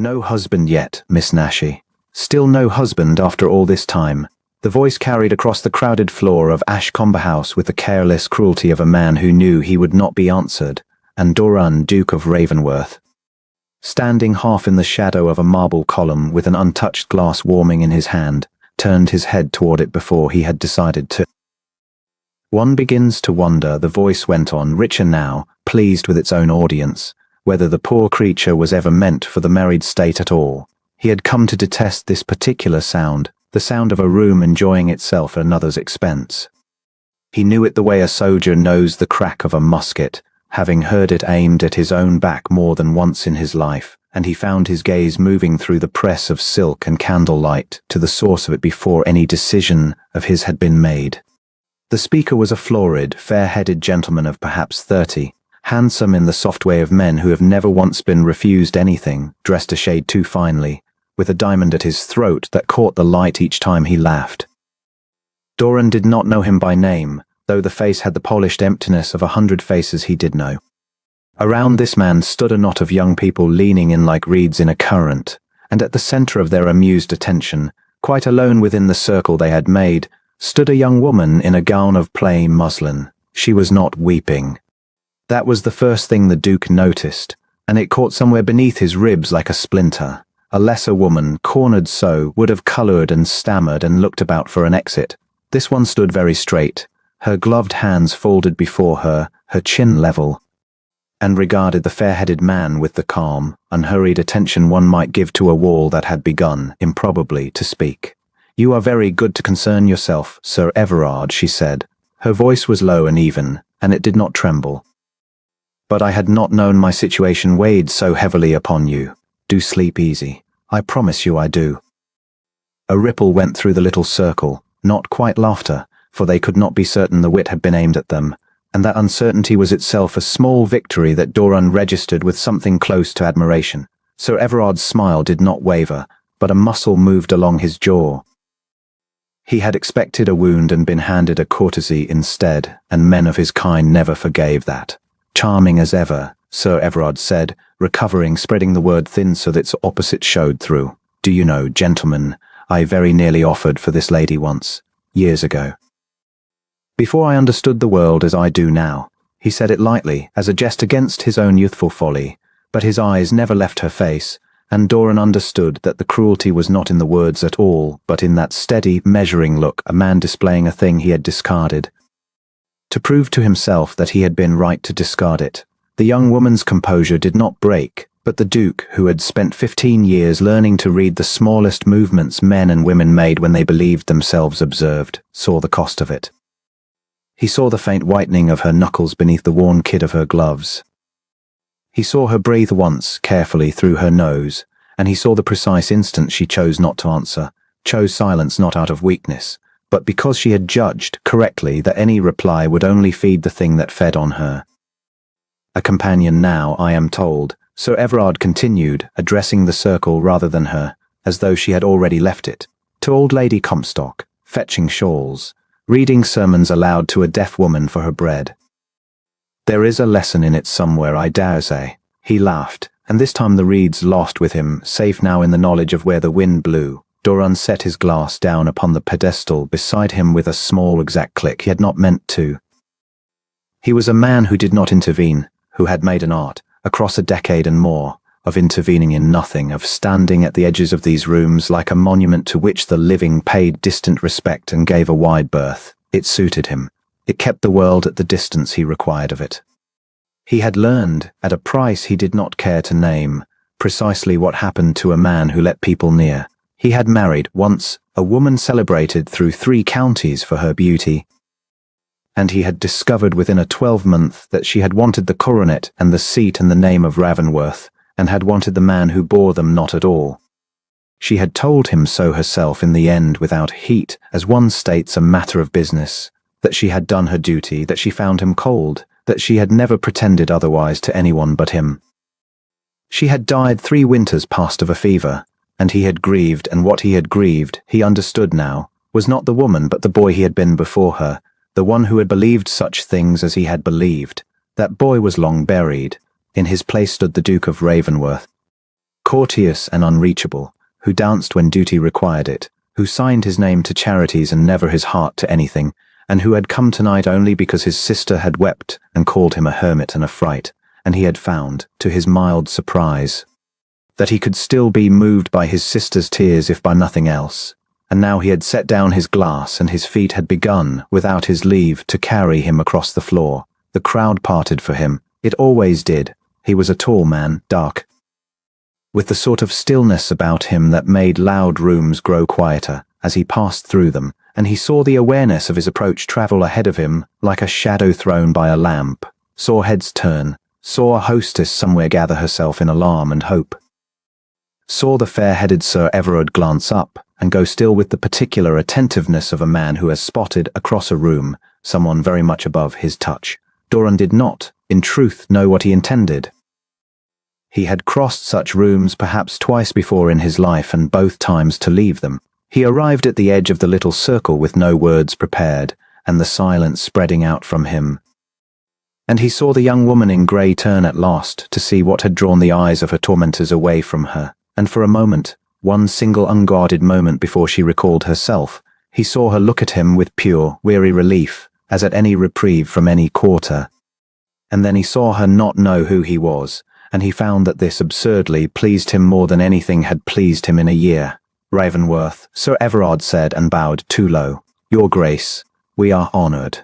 No husband yet, Miss Nashi. Still no husband after all this time. The voice carried across the crowded floor of Ashcombe House with the careless cruelty of a man who knew he would not be answered, and Doran, Duke of Ravenworth, standing half in the shadow of a marble column with an untouched glass warming in his hand, turned his head toward it before he had decided to. One begins to wonder, the voice went on, richer now, pleased with its own audience, whether the poor creature was ever meant for the married state at all. He had come to detest this particular sound, the sound of a room enjoying itself at another's expense. He knew it the way a soldier knows the crack of a musket, having heard it aimed at his own back more than once in his life, and he found his gaze moving through the press of silk and candlelight to the source of it before any decision of his had been made. The speaker was a florid, fair-headed gentleman of perhaps 30, handsome in the soft way of men who have never once been refused anything, dressed a shade too finely, with a diamond at his throat that caught the light each time he laughed. Doran did not know him by name, though the face had the polished emptiness of 100 faces he did know. Around this man stood a knot of young people leaning in like reeds in a current, and at the center of their amused attention, quite alone within the circle they had made, stood a young woman in a gown of plain muslin. She was not weeping. That was the first thing the Duke noticed, and it caught somewhere beneath his ribs like a splinter. A lesser woman, cornered so, would have colored and stammered and looked about for an exit. This one stood very straight, her gloved hands folded before her, her chin level, and regarded the fair-headed man with the calm, unhurried attention one might give to a wall that had begun, improbably, to speak. "You are very good to concern yourself, Sir Everard," she said. Her voice was low and even, and it did not tremble. "But I had not known my situation weighed so heavily upon you. Do sleep easy. I promise you I do." A ripple went through the little circle, not quite laughter, for they could not be certain the wit had been aimed at them, and that uncertainty was itself a small victory that Doran registered with something close to admiration. Sir Everard's smile did not waver, but a muscle moved along his jaw. He had expected a wound and been handed a courtesy instead, and men of his kind never forgave that. "Charming as ever," Sir Everard said, recovering, spreading the word thin so that its opposite showed through. "Do you know, gentlemen, I very nearly offered for this lady once, years ago. Before I understood the world as I do now." He said it lightly, as a jest against his own youthful folly, but his eyes never left her face, and Doran understood that the cruelty was not in the words at all, but in that steady, measuring look, a man displaying a thing he had discarded, to prove to himself that he had been right to discard it. The young woman's composure did not break, but the Duke, who had spent 15 years learning to read the smallest movements men and women made when they believed themselves observed, saw the cost of it. He saw the faint whitening of her knuckles beneath the worn kid of her gloves. He saw her breathe once, carefully, through her nose, and he saw the precise instant she chose not to answer, chose silence not out of weakness, but because she had judged, correctly, that any reply would only feed the thing that fed on her. "A companion now, I am told," Sir Everard continued, addressing the circle rather than her, as though she had already left it, "to old Lady Comstock, fetching shawls, reading sermons aloud to a deaf woman for her bread. There is a lesson in it somewhere, I dare say." He laughed, and this time the reeds lost with him, safe now in the knowledge of where the wind blew. Doran set his glass down upon the pedestal beside him with a small exact click he had not meant to. He was a man who did not intervene, who had made an art, across a decade and more, of intervening in nothing, of standing at the edges of these rooms like a monument to which the living paid distant respect and gave a wide berth. It suited him. It kept the world at the distance he required of it. He had learned, at a price he did not care to name, precisely what happened to a man who let people near. He had married, once, a woman celebrated through 3 counties for her beauty, and he had discovered within a 12-month that she had wanted the coronet and the seat and the name of Ravenworth, and had wanted the man who bore them not at all. She had told him so herself in the end without heat, as one states a matter of business, that she had done her duty, that she found him cold, that she had never pretended otherwise to anyone but him. She had died 3 winters past of a fever, and he had grieved, and what he had grieved, he understood now, was not the woman but the boy he had been before her, the one who had believed such things as he had believed. That boy was long buried. In his place stood the Duke of Ravenworth. courteous and unreachable, who danced when duty required it, who signed his name to charities and never his heart to anything, and who had come tonight only because his sister had wept and called him a hermit and a fright, and he had found, to his mild surprise, that he could still be moved by his sister's tears if by nothing else. And now he had set down his glass and his feet had begun, without his leave, to carry him across the floor. The crowd parted for him. It always did. He was a tall man, dark, with the sort of stillness about him that made loud rooms grow quieter as he passed through them, and he saw the awareness of his approach travel ahead of him like a shadow thrown by a lamp, saw heads turn, saw a hostess somewhere gather herself in alarm and hope, saw the fair-headed Sir Everard glance up and go still with the particular attentiveness of a man who has spotted across a room someone very much above his touch. Doran did not, in truth, know what he intended. He had crossed such rooms perhaps twice before in his life, and both times to leave them. He arrived at the edge of the little circle with no words prepared, and the silence spreading out from him. And he saw the young woman in grey turn at last to see what had drawn the eyes of her tormentors away from her, and for a moment, one single unguarded moment before she recalled herself, he saw her look at him with pure, weary relief, as at any reprieve from any quarter. And then he saw her not know who he was, and he found that this absurdly pleased him more than anything had pleased him in a year. Ravenworth, Sir Everard said and bowed too low. Your Grace, we are honoured.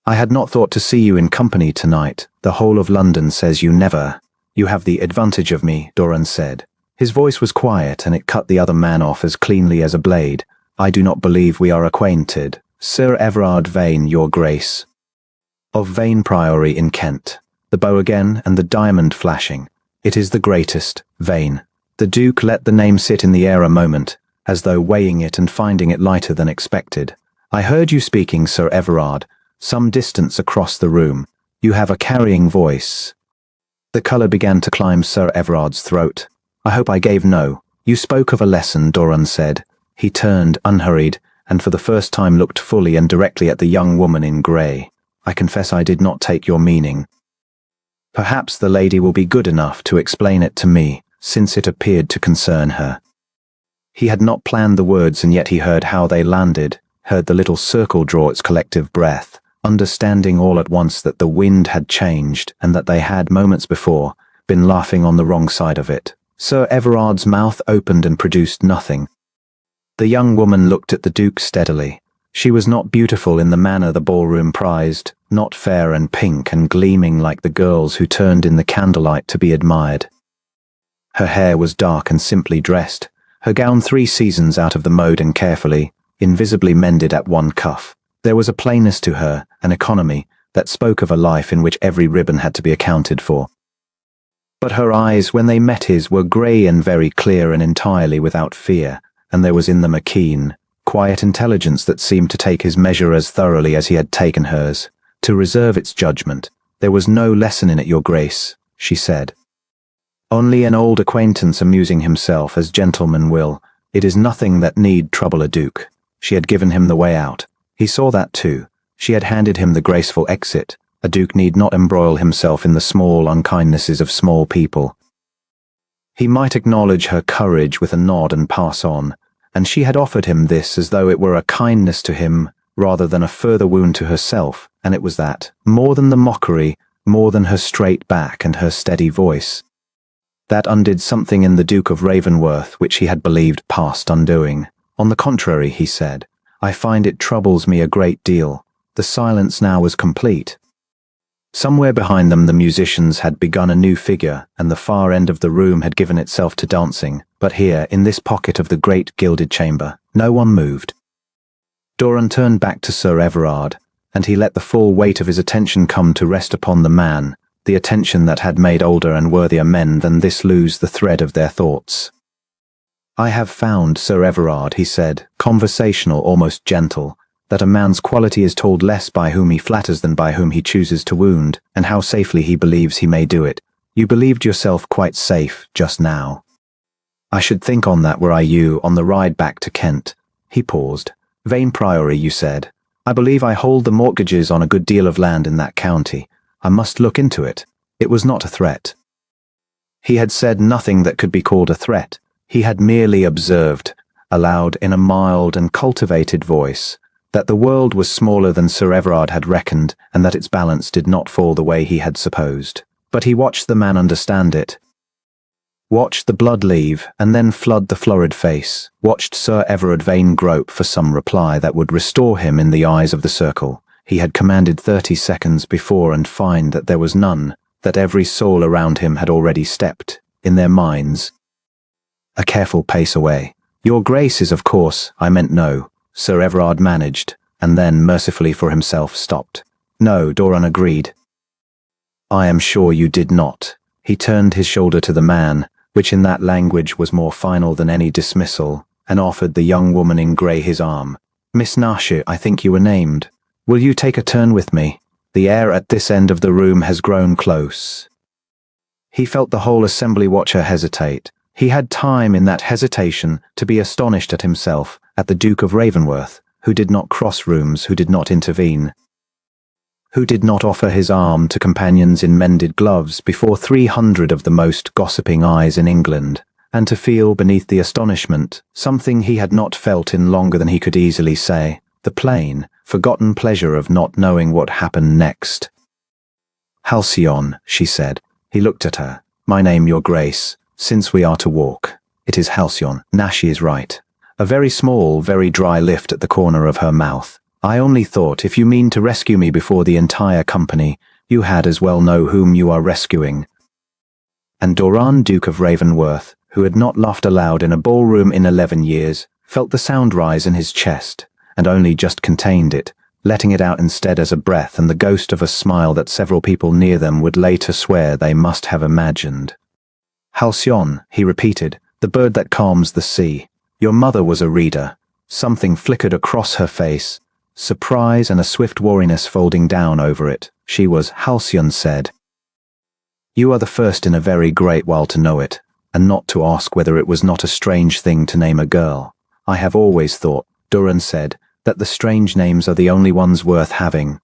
I had not thought to see you in company tonight. The whole of London says you never. You have the advantage of me, Doran said. His voice was quiet, and it cut the other man off as cleanly as a blade. I do not believe we are acquainted. Sir Everard Vane, Your Grace. Of Vane Priory in Kent. The bow again, and the diamond flashing. It is the greatest, Vane. The Duke let the name sit in the air a moment, as though weighing it and finding it lighter than expected. I heard you speaking, Sir Everard, some distance across the room. You have a carrying voice. The colour began to climb Sir Everard's throat. I hope I gave no. You spoke of a lesson, Doran said. He turned, unhurried, and for the first time looked fully and directly at the young woman in grey. I confess I did not take your meaning. Perhaps the lady will be good enough to explain it to me, since it appeared to concern her. He had not planned the words, and yet he heard how they landed, heard the little circle draw its collective breath, understanding all at once that the wind had changed, and that they had, moments before, been laughing on the wrong side of it. Sir Everard's mouth opened and produced nothing. The young woman looked at the Duke steadily. She was not beautiful in the manner the ballroom prized, not fair and pink and gleaming like the girls who turned in the candlelight to be admired. Her hair was dark and simply dressed, her gown 3 seasons out of the mode and carefully, invisibly mended at one cuff. There was a plainness to her, an economy, that spoke of a life in which every ribbon had to be accounted for. But her eyes, when they met his, were grey and very clear and entirely without fear, and there was in them a keen, quiet intelligence that seemed to take his measure as thoroughly as he had taken hers, to reserve its judgment. There was no lesson in it, Your Grace, she said. Only an old acquaintance amusing himself as gentlemen will. It is nothing that need trouble a duke. She had given him the way out. He saw that too. She had handed him the graceful exit. A duke need not embroil himself in the small unkindnesses of small people. He might acknowledge her courage with a nod and pass on, and she had offered him this as though it were a kindness to him rather than a further wound to herself, and it was that, more than the mockery, more than her straight back and her steady voice. That undid something in the Duke of Ravenworth which he had believed past undoing. On the contrary, he said, I find it troubles me a great deal. The silence now was complete. Somewhere behind them the musicians had begun a new figure, and the far end of the room had given itself to dancing, but here, in this pocket of the great gilded chamber, no one moved. Doran turned back to Sir Everard, and he let the full weight of his attention come to rest upon the man, the attention that had made older and worthier men than this lose the thread of their thoughts. I have found, Sir Everard, he said, conversational, almost gentle, that a man's quality is told less by whom he flatters than by whom he chooses to wound, and how safely he believes he may do it. You believed yourself quite safe just now. I should think on that were I you, on the ride back to Kent. He paused. Vane Priory, you said. I believe I hold the mortgages on a good deal of land in that county. I must look into it. It was not a threat. He had said nothing that could be called a threat. He had merely observed, aloud in a mild and cultivated voice, that the world was smaller than Sir Everard had reckoned, and that its balance did not fall the way he had supposed. But he watched the man understand it, watched the blood leave and then flood the florid face, watched Sir Everard vain grope for some reply that would restore him in the eyes of the circle. He had commanded 30 seconds before and find that there was none, that every soul around him had already stepped, in their minds, a careful pace away. "Your Grace is, of course, I meant no," Sir Everard managed, and then, mercifully for himself, stopped. "No," Doran agreed. "I am sure you did not." He turned his shoulder to the man, which in that language was more final than any dismissal, and offered the young woman in grey his arm. "Miss Nashi, I think you were named. Will you take a turn with me? The air at this end of the room has grown close." He felt the whole assembly watch her hesitate. He had time in that hesitation to be astonished at himself, at the Duke of Ravenworth, who did not cross rooms, who did not intervene, who did not offer his arm to companions in mended gloves before 300 of the most gossiping eyes in England, and to feel beneath the astonishment something he had not felt in longer than he could easily say, the plain, forgotten pleasure of not knowing what happened next. "Halcyon," she said. He looked at her. "My name, Your Grace. Since we are to walk, it is Halcyon. Nashi is right." A very small, very dry lift at the corner of her mouth. "I only thought, if you mean to rescue me before the entire company, you had as well know whom you are rescuing." And Doran, Duke of Ravenworth, who had not laughed aloud in a ballroom in 11 years, felt the sound rise in his chest, and only just contained it, letting it out instead as a breath and the ghost of a smile that several people near them would later swear they must have imagined. "Halcyon," he repeated, "the bird that calms the sea. Your mother was a reader." Something flickered across her face, surprise and a swift wariness folding down over it. She was, Halcyon said. "You are the first in a very great while to know it, and not to ask whether it was not a strange thing to name a girl. I have always thought," Doran said, "that the strange names are the only ones worth having.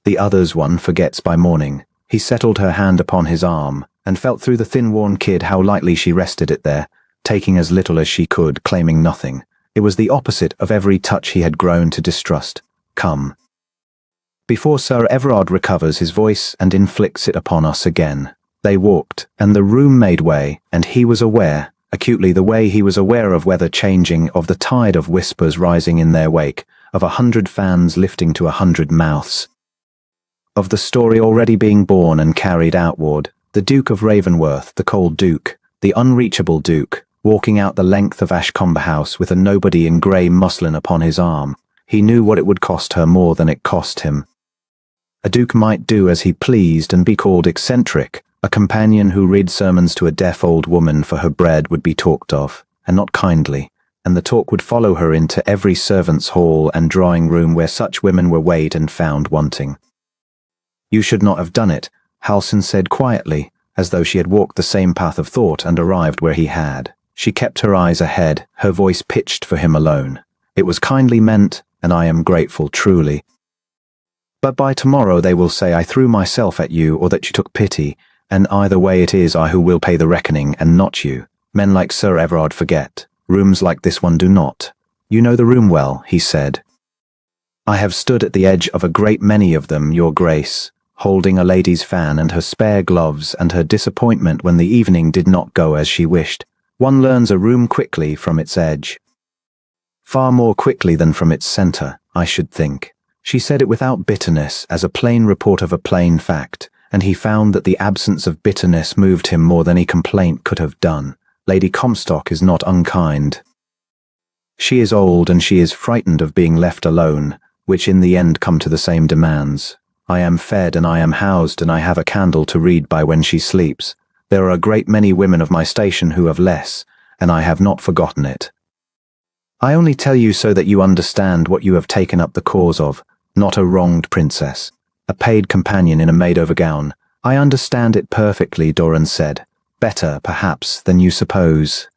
The others one forgets by morning." He settled her hand upon his arm, and felt through the thin worn kid how lightly she rested it there, taking as little as she could, claiming nothing. It was the opposite of every touch he had grown to distrust. "Come." "Before Sir Everard recovers his voice and inflicts it upon us again." They walked, and the room made way, and he was aware, acutely the way he was aware of weather changing, of the tide of whispers rising in their wake, of 100 fans lifting to 100 mouths, of the story already being born and carried outward. The Duke of Ravenworth, the cold Duke, the unreachable Duke, walking out the length of Ashcombe House with a nobody in grey muslin upon his arm. He knew what it would cost her more than it cost him. A duke might do as he pleased and be called eccentric. A companion who read sermons to a deaf old woman for her bread would be talked of, and not kindly, and the talk would follow her into every servants' hall and drawing room where such women were weighed and found wanting. "You should not have done it," Halcyon said quietly, as though she had walked the same path of thought and arrived where he had. She kept her eyes ahead, her voice pitched for him alone. "It was kindly meant, and I am grateful truly. But by tomorrow they will say I threw myself at you or that you took pity, and either way it is I who will pay the reckoning and not you. Men like Sir Everard forget. Rooms like this one do not." "You know the room well," he said. "I have stood at the edge of a great many of them, Your Grace, holding a lady's fan and her spare gloves and her disappointment when the evening did not go as she wished. One learns a room quickly from its edge. Far more quickly than from its centre, I should think." She said it without bitterness, as a plain report of a plain fact, and he found that the absence of bitterness moved him more than any complaint could have done. Lady Comstock is not unkind. She is old and she is frightened of being left alone, which in the end come to the same demands. I am fed and I am housed and I have a candle to read by when she sleeps. There are a great many women of my station who have less, and I have not forgotten it. I only tell you so that you understand what you have taken up the cause of, not a wronged princess, a paid companion in a made-over gown. "I understand it perfectly," Doran said. "Better, perhaps, than you suppose.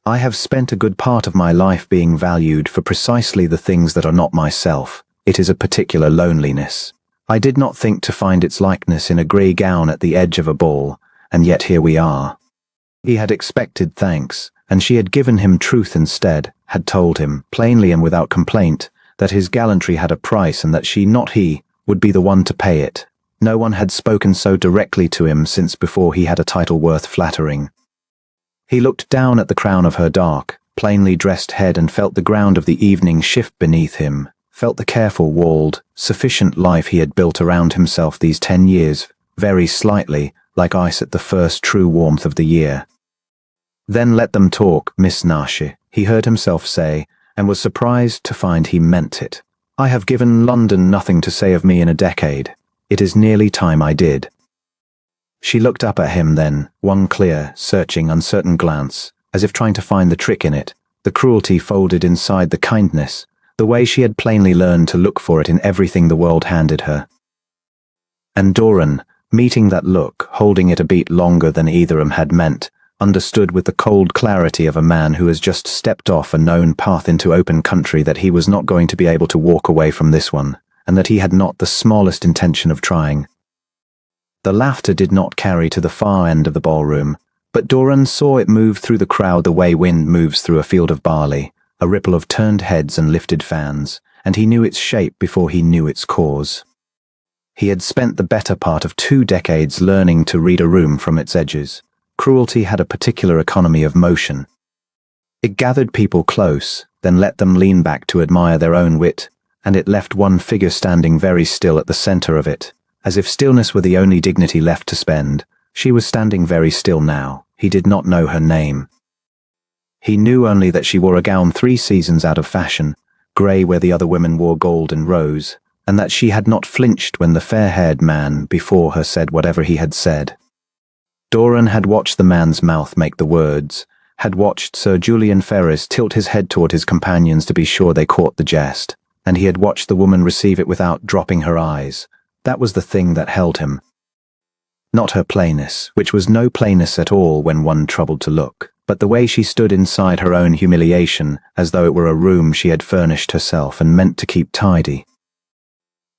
I have spent a good part of my life being valued for precisely the things that are not myself. It is a particular loneliness. I did not think to find its likeness in a grey gown at the edge of a ball, and yet here we are. He had expected thanks, and she had given him truth instead, had told him, plainly and without complaint, that his gallantry had a price and that she, not he, would be the one to pay it. No one had spoken so directly to him since before he had a title worth flattering. He looked down at the crown of her dark, plainly dressed head and felt the ground of the evening shift beneath him, felt the careful walled, sufficient life he had built around himself these 10 years, very slightly, like ice at the first true warmth of the year. Then let them talk, Miss Nashi, he heard himself say, and was surprised to find he meant it. I have given London nothing to say of me in a decade. It is nearly time I did. She looked up at him then, one clear, searching, uncertain glance, as if trying to find the trick in it, the cruelty folded inside the kindness, the way she had plainly learned to look for it in everything the world handed her. And Doran, meeting that look, holding it a beat longer than either of them had meant, understood with the cold clarity of a man who has just stepped off a known path into open country that he was not going to be able to walk away from this one, and that he had not the smallest intention of trying. The laughter did not carry to the far end of the ballroom, but Doran saw it move through the crowd the way wind moves through a field of barley, a ripple of turned heads and lifted fans, and he knew its shape before he knew its cause. He had spent the better part of 2 decades learning to read a room from its edges. Cruelty had a particular economy of motion. It gathered people close, then let them lean back to admire their own wit, and it left one figure standing very still at the center of it, as if stillness were the only dignity left to spend. She was standing very still now. He did not know her name. He knew only that she wore a gown 3 seasons out of fashion, grey where the other women wore gold and rose, and that she had not flinched when the fair-haired man before her said whatever he had said. Doran had watched the man's mouth make the words, had watched Sir Julian Ferris tilt his head toward his companions to be sure they caught the jest, and he had watched the woman receive it without dropping her eyes. That was the thing that held him. Not her plainness, which was no plainness at all when one troubled to look, but the way she stood inside her own humiliation, as though it were a room she had furnished herself and meant to keep tidy.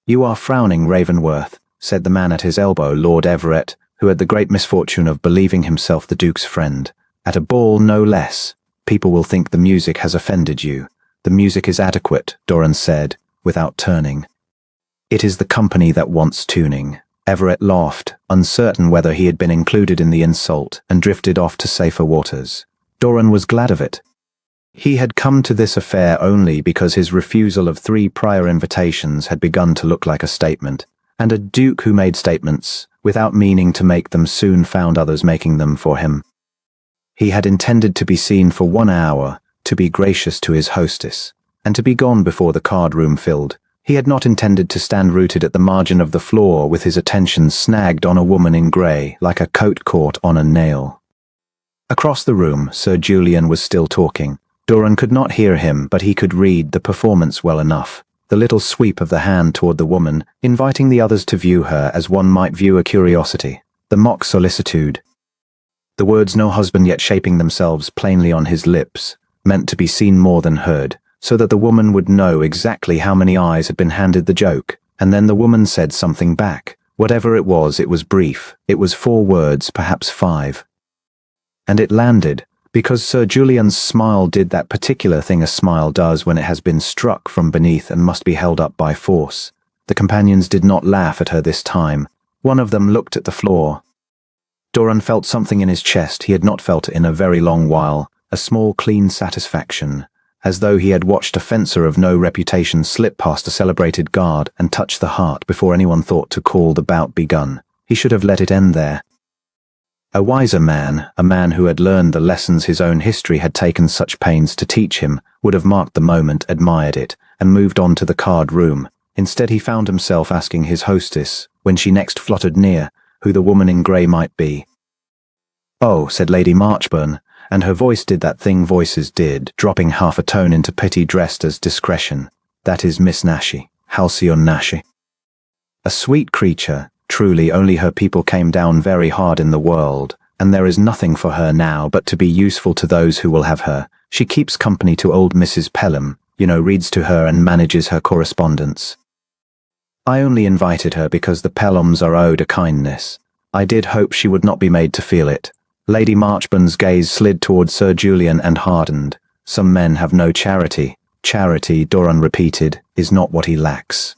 "You are frowning, Ravenworth," said the man at his elbow, Lord Everett, who had the great misfortune of believing himself the Duke's friend. "At a ball, no less. People will think the music has offended you." "The music is adequate," Doran said, without turning. "It is the company that wants tuning." Everett laughed, uncertain whether he had been included in the insult, and drifted off to safer waters. Doran was glad of it. He had come to this affair only because his refusal of 3 prior invitations had begun to look like a statement, and a duke who made statements, without meaning to make them, soon found others making them for him. He had intended to be seen for 1 hour, to be gracious to his hostess, and to be gone before the card room filled. He had not intended to stand rooted at the margin of the floor with his attention snagged on a woman in grey, like a coat caught on a nail. Across the room, Sir Julian was still talking. Doran could not hear him, but he could read the performance well enough. The little sweep of the hand toward the woman, inviting the others to view her as one might view a curiosity. The mock solicitude. The words "no husband" yet shaping themselves plainly on his lips, meant to be seen more than heard, so that the woman would know exactly how many eyes had been handed the joke, and then the woman said something back. Whatever it was brief. It was 4 words, perhaps 5. And it landed, because Sir Julian's smile did that particular thing a smile does when it has been struck from beneath and must be held up by force. The companions did not laugh at her this time. One of them looked at the floor. Doran felt something in his chest he had not felt in a very long while, a small clean satisfaction, as though he had watched a fencer of no reputation slip past a celebrated guard and touch the heart before anyone thought to call the bout begun. He should have let it end there. A wiser man, a man who had learned the lessons his own history had taken such pains to teach him, would have marked the moment, admired it, and moved on to the card room. Instead he found himself asking his hostess, when she next fluttered near, who the woman in grey might be. "Oh," said Lady Marchburn, and her voice did that thing voices did, dropping half a tone into pity dressed as discretion. "That is Miss Nashi, Halcyon Nashi. A sweet creature, truly. Only her people came down very hard in the world, and there is nothing for her now but to be useful to those who will have her. She keeps company to old Mrs. Pelham, reads to her and manages her correspondence. I only invited her because the Pelhams are owed a kindness. I did hope she would not be made to feel it. Lady Marchburn's gaze slid toward Sir Julian and hardened. Some men have no charity. Charity, Doran repeated, is not what he lacks.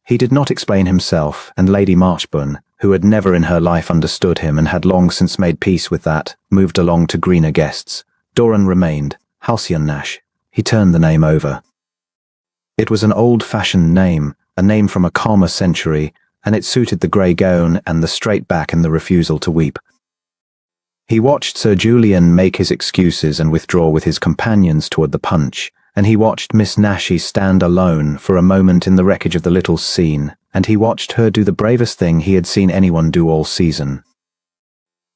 He did not explain himself, and Lady Marchburn, who had never in her life understood him and had long since made peace with that, moved along to greener guests. Doran remained. Halcyon Nash. He turned the name over. It was an old-fashioned name, a name from a calmer century, and it suited the grey gown and the straight back and the refusal to weep. He watched Sir Julian make his excuses and withdraw with his companions toward the punch, and he watched Miss Nashie stand alone for a moment in the wreckage of the little scene, and he watched her do the bravest thing he had seen anyone do all season.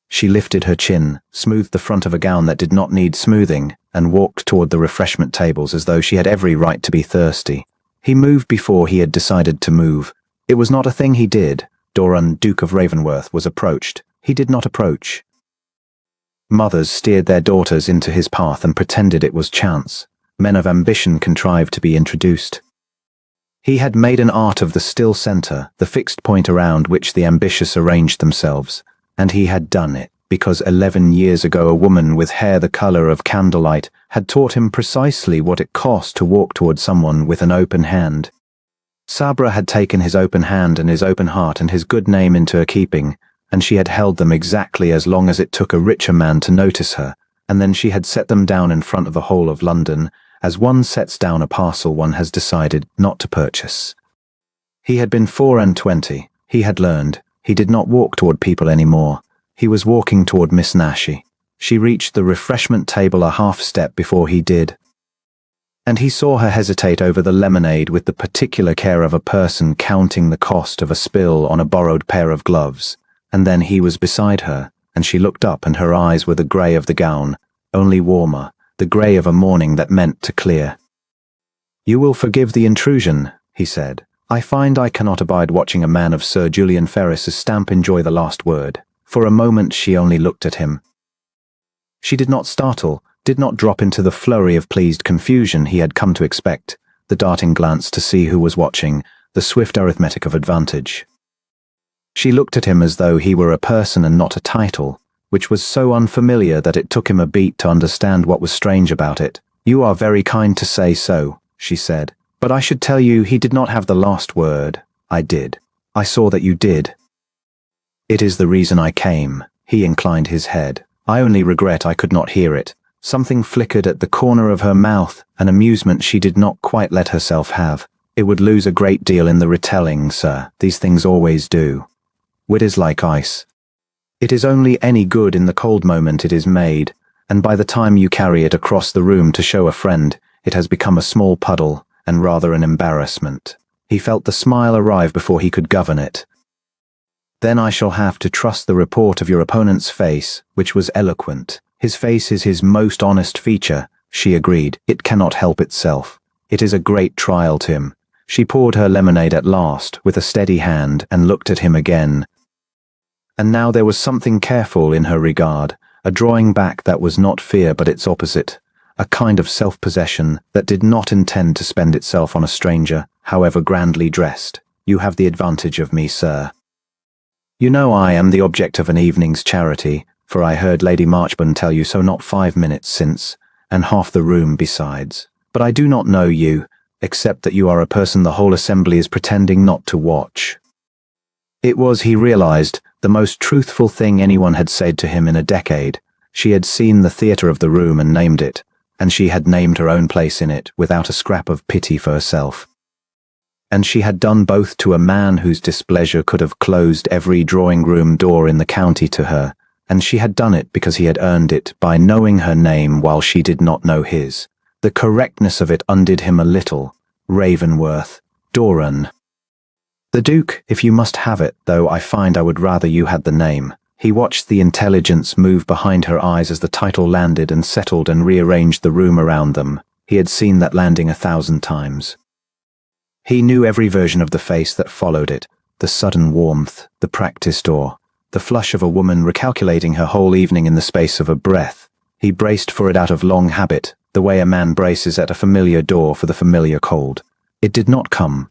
She lifted her chin, smoothed the front of a gown that did not need smoothing, and walked toward the refreshment tables as though she had every right to be thirsty. He moved before he had decided to move. It was not a thing he did. Doran, Duke of Ravenworth, was approached. He did not approach. Mothers steered their daughters into his path and pretended it was chance. Men of ambition contrived to be introduced. He had made an art of the still centre, the fixed point around which the ambitious arranged themselves, and he had done it because 11 years ago a woman with hair the colour of candlelight had taught him precisely what it cost to walk toward someone with an open hand. Sabra had taken his open hand and his open heart and his good name into her keeping, and she had held them exactly as long as it took a richer man to notice her, and then she had set them down in front of the whole of London, as one sets down a parcel one has decided not to purchase. He had been 24. He had learned. He did not walk toward people any more. He was walking toward Miss Nashie. She reached the refreshment table a half step before he did, and he saw her hesitate over the lemonade with the particular care of a person counting the cost of a spill on a borrowed pair of gloves. And then he was beside her, and she looked up and her eyes were the grey of the gown, only warmer, the grey of a morning that meant to clear. "You will forgive the intrusion," he said. "I find I cannot abide watching a man of Sir Julian Ferris's stamp enjoy the last word." For a moment she only looked at him. She did not startle, did not drop into the flurry of pleased confusion he had come to expect, the darting glance to see who was watching, the swift arithmetic of advantage. She looked at him as though he were a person and not a title, which was so unfamiliar that it took him a beat to understand what was strange about it. "You are very kind to say so," she said, "but I should tell you he did not have the last word." "I did. I saw that you did." "It is the reason I came." He inclined his head. "I only regret I could not hear it." Something flickered at the corner of her mouth, an amusement she did not quite let herself have. "It would lose a great deal in the retelling, sir. These things always do. Wit is like ice. It is only any good in the cold moment it is made, and by the time you carry it across the room to show a friend, it has become a small puddle, and rather an embarrassment." He felt the smile arrive before he could govern it. "Then I shall have to trust the report of your opponent's face, which was eloquent." "His face is his most honest feature," she agreed. "It cannot help itself. It is a great trial to him." She poured her lemonade at last, with a steady hand, and looked at him again. And now there was something careful in her regard, a drawing back that was not fear but its opposite, a kind of self-possession that did not intend to spend itself on a stranger, however grandly dressed. "You have the advantage of me, sir. You know I am the object of an evening's charity, for I heard Lady Marchburn tell you so not 5 minutes since, and half the room besides. But I do not know you, except that you are a person the whole assembly is pretending not to watch." It was, he realized, the most truthful thing anyone had said to him in a decade. She had seen the theatre of the room and named it, and she had named her own place in it without a scrap of pity for herself. And she had done both to a man whose displeasure could have closed every drawing-room door in the county to her, and she had done it because he had earned it by knowing her name while she did not know his. The correctness of it undid him a little. Ravenworth. Doran. "The Duke, if you must have it, though I find I would rather you had the name." He watched the intelligence move behind her eyes as the title landed and settled and rearranged the room around them. He had seen that landing 1,000 times. He knew every version of the face that followed it, the sudden warmth, the practiced awe, the flush of a woman recalculating her whole evening in the space of a breath. He braced for it out of long habit, the way a man braces at a familiar door for the familiar cold. It did not come.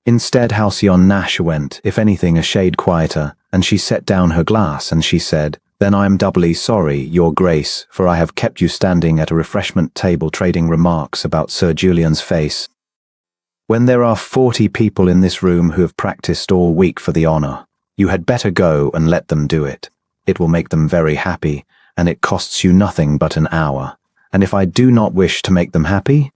Instead, Halcyon Nash went, if anything, a shade quieter, and she set down her glass and she said, "Then I am doubly sorry, Your Grace, for I have kept you standing at a refreshment table trading remarks about Sir Julian's face. When there are 40 people in this room who have practiced all week for the honor, you had better go and let them do it. It will make them very happy, and it costs you nothing but an hour. And if I do not wish to make them happy?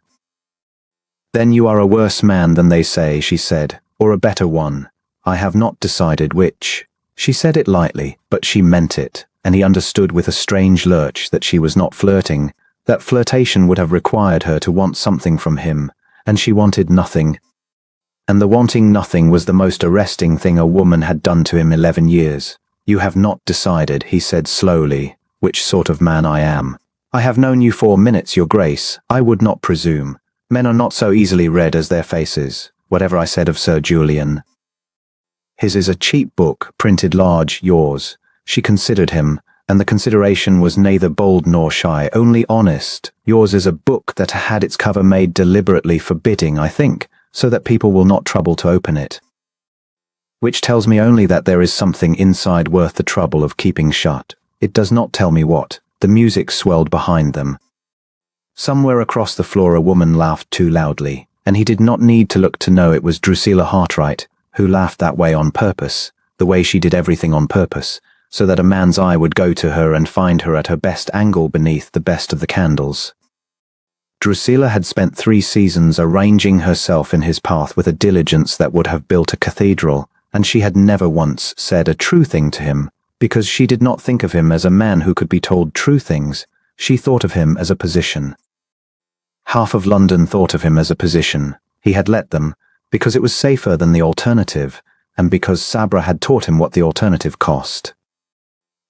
Then you are a worse man than they say," she said, "or a better one. I have not decided which." She said it lightly, but she meant it, and he understood with a strange lurch that she was not flirting, that flirtation would have required her to want something from him, and she wanted nothing. And the wanting nothing was the most arresting thing a woman had done to him 11 years. "You have not decided," he said slowly, "which sort of man I am. I have known you 4 minutes, Your Grace. I would not presume. Men are not so easily read as their faces, whatever I said of Sir Julian. His is a cheap book, printed large, yours." She considered him, and the consideration was neither bold nor shy, only honest. "Yours is a book that had its cover made deliberately forbidding, I think, so that people will not trouble to open it. Which tells me only that there is something inside worth the trouble of keeping shut. It does not tell me what." The music swelled behind them. Somewhere across the floor a woman laughed too loudly, and he did not need to look to know it was Drusilla Hartright, who laughed that way on purpose, the way she did everything on purpose, so that a man's eye would go to her and find her at her best angle beneath the best of the candles. Drusilla had spent 3 seasons arranging herself in his path with a diligence that would have built a cathedral, and she had never once said a true thing to him, because she did not think of him as a man who could be told true things. She thought of him as a position. Half of London thought of him as a position. He had let them, because it was safer than the alternative, and because Sabra had taught him what the alternative cost.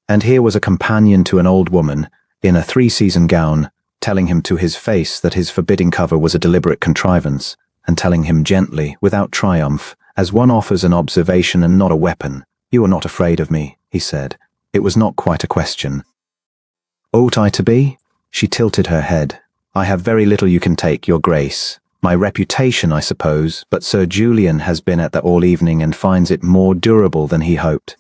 And here was a companion to an old woman, in a 3-season gown, telling him to his face that his forbidding cover was a deliberate contrivance, and telling him gently, without triumph, as one offers an observation and not a weapon, "You are not afraid of me," he said. It was not quite a question. "Ought I to be?" She tilted her head. "I have very little you can take, Your Grace. My reputation, I suppose, but Sir Julian has been at that all evening and finds it more durable than he hoped.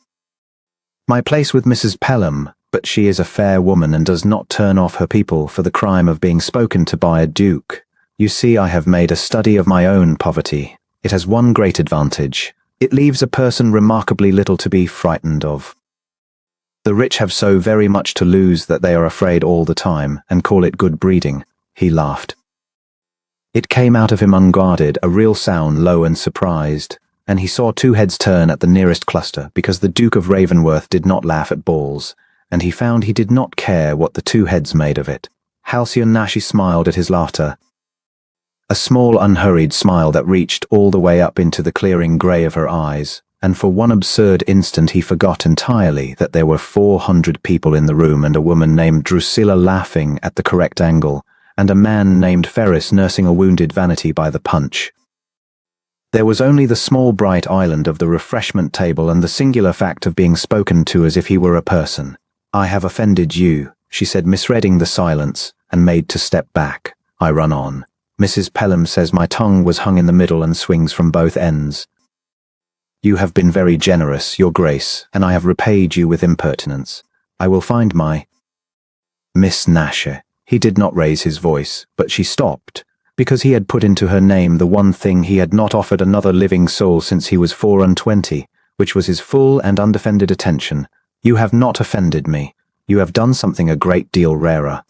My place with Mrs. Pelham, but she is a fair woman and does not turn off her people for the crime of being spoken to by a duke. You see, I have made a study of my own poverty. It has one great advantage. It leaves a person remarkably little to be frightened of. The rich have so very much to lose that they are afraid all the time, and call it good breeding." He laughed. It came out of him unguarded, a real sound, low and surprised, and he saw 2 heads turn at the nearest cluster, because the Duke of Ravenworth did not laugh at balls, and he found he did not care what the 2 heads made of it. Halcyon Nash smiled at his laughter, a small unhurried smile that reached all the way up into the clearing grey of her eyes, and for one absurd instant he forgot entirely that there were 400 people in the room and a woman named Drusilla laughing at the correct angle, and a man named Ferris nursing a wounded vanity by the punch. There was only the small bright island of the refreshment table and the singular fact of being spoken to as if he were a person. "I have offended you," she said, misreading the silence, and made to step back. I run on. "Mrs. Pelham says my tongue was hung in the middle and swings from both ends. You have been very generous, Your Grace, and I have repaid you with impertinence. I will find my—" "Miss Nash." He did not raise his voice, but she stopped, because he had put into her name the one thing he had not offered another living soul since he was 24, which was his full and undefended attention. "You have not offended me. You have done something a great deal rarer.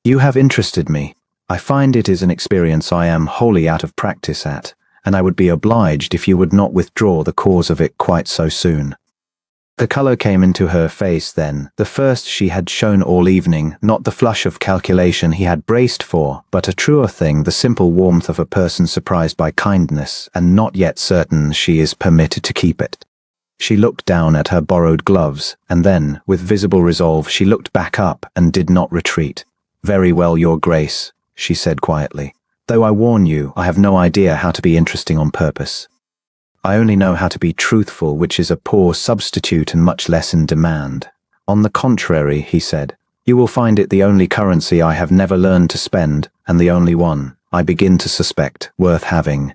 You have interested me. I find it is an experience I am wholly out of practice at, and I would be obliged if you would not withdraw the cause of it quite so soon." The colour came into her face then, the first she had shown all evening, not the flush of calculation he had braced for, but a truer thing, the simple warmth of a person surprised by kindness, and not yet certain she is permitted to keep it. She looked down at her borrowed gloves, and then, with visible resolve, she looked back up and did not retreat. "Very well, Your Grace," she said quietly. "Though I warn you, I have no idea how to be interesting on purpose. I only know how to be truthful, which is a poor substitute and much less in demand." "On the contrary," he said, "you will find it the only currency I have never learned to spend, and the only one, I begin to suspect, worth having."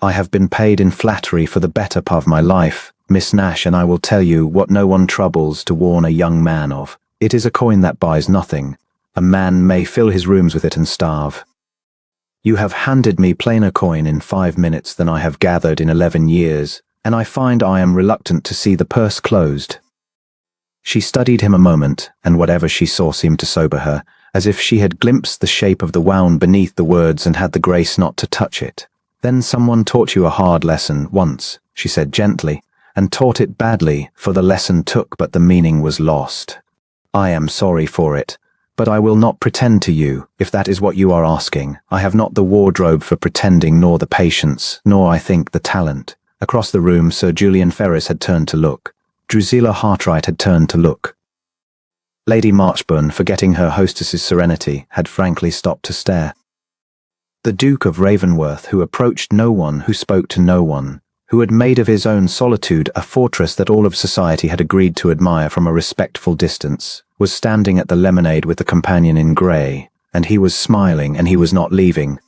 I have been paid in flattery for the better part of my life, Miss Nash, and I will tell you what no one troubles to warn a young man of. It is a coin that buys nothing. A man may fill his rooms with it and starve. You have handed me plainer coin in 5 minutes than I have gathered in 11 years, and I find I am reluctant to see the purse closed. She studied him a moment, and whatever she saw seemed to sober her, as if she had glimpsed the shape of the wound beneath the words and had the grace not to touch it. Then someone taught you a hard lesson once, she said gently, and taught it badly, for the lesson took but the meaning was lost. I am sorry for it, but I will not pretend to you, if that is what you are asking. I have not the wardrobe for pretending, nor the patience, nor, I think, the talent. Across the room, Sir Julian Ferris had turned to look. Drusilla Hartright had turned to look. Lady Marchburn, forgetting her hostess's serenity, had frankly stopped to stare. The Duke of Ravenworth, who approached no one, who spoke to no one, who had made of his own solitude a fortress that all of society had agreed to admire from a respectful distance, was standing at the lemonade with the companion in grey, and he was smiling, and he was not leaving.